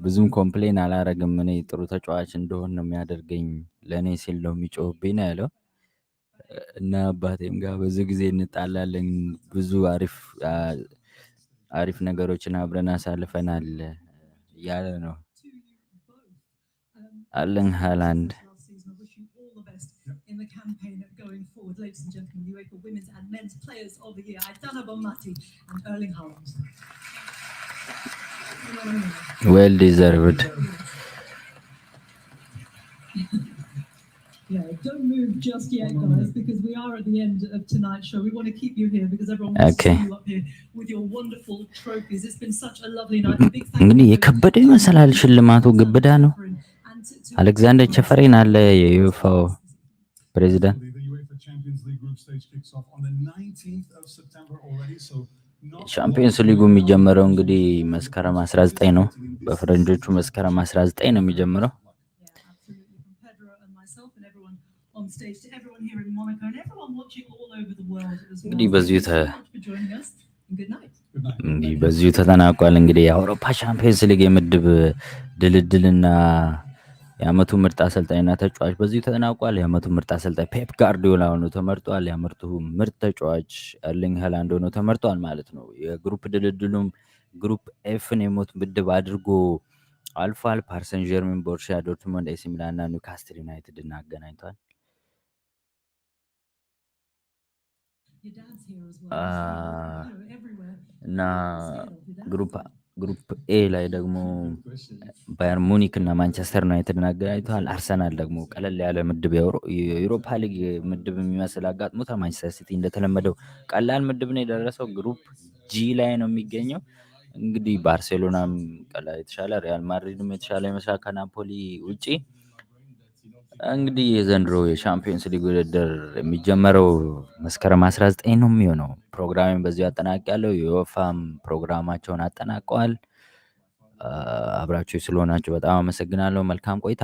ብዙም ኮምፕሌን አላረግም። እኔ ጥሩ ተጫዋች እንደሆነ ነው የሚያደርገኝ። ለእኔ ሲል ነው የሚጮህብኝ ነው ያለው እና አባቴም ጋር ብዙ ጊዜ እንጣላለን። ብዙ አሪፍ ነገሮችን አብረን አሳልፈናል እያለ ነው ኤርሊንግ ሃላንድ። In the campaign going forward, ladies and gentlemen, the UEFA Women's and Men's Players of the Year, Aitana Bonmati and Erling Haaland. Well deserved. Yeah, don't move just yet, guys, because we are at the end of tonight's show. We want to keep you here because everyone wants to see you up here with your wonderful trophies. It's been such a lovely night. A big thank you. እንግዲህ የከበደ ይመስላል ሽልማቱ ግብዳ ነው። አሌክዛንደር ቸፈሬን አለ የዩኤፋው ፕሬዚዳንት። ሻምፒዮንስ ሊጉ የሚጀምረው እንግዲህ መስከረም 19 ነው። በፈረንጆቹ መስከረም 19 ነው የሚጀምረው። እንግዲህ በዚሁ ተጠናቋል። እንግዲህ የአውሮፓ ቻምፒዮንስ ሊግ የምድብ ድልድልና የዓመቱ ምርጥ አሰልጣኝና ተጫዋች በዚሁ ተጠናቋል። የዓመቱ ምርጥ አሰልጣኝ ፔፕ ጋርዲዮላ ሆኖ ተመርጧል። የዓመቱ ምርጥ ተጫዋች ኤርሊንግ ሃላንድ ሆኖ ተመርጧል ማለት ነው። የግሩፕ ድልድሉም ግሩፕ ኤፍን የሞት ምድብ አድርጎ አልፏል። ፓሪሰን ጀርሜን፣ ቦሩሲያ ዶርትሙንድ፣ ኤሲ ሚላን እና ኒውካስትል ዩናይትድን አገናኝቷል። እና ግሩፕ ኤ ላይ ደግሞ ባየር ሙኒክ እና ማንቸስተር ዩናይትድን አገናኝቷል። አርሰናል ደግሞ ቀለል ያለ ምድብ የዩሮፓ ሊግ ምድብ የሚመስል አጋጥሞታል። ማንቸስተር ሲቲ እንደተለመደው ቀላል ምድብ ነው የደረሰው። ግሩፕ ጂ ላይ ነው የሚገኘው። እንግዲህ ባርሴሎናም ቀላል የተሻለ፣ ሪያል ማድሪድም የተሻለ ይመስላል ከናፖሊ ውጪ። እንግዲህ የዘንድሮ የሻምፒዮንስ ሊግ ውድድር የሚጀመረው መስከረም 19 ነው የሚሆነው። ፕሮግራሜን በዚሁ አጠናቅቄያለሁ። የዩኤፋም ፕሮግራማቸውን አጠናቀዋል። አብራችሁ ስለሆናችሁ በጣም አመሰግናለሁ። መልካም ቆይታ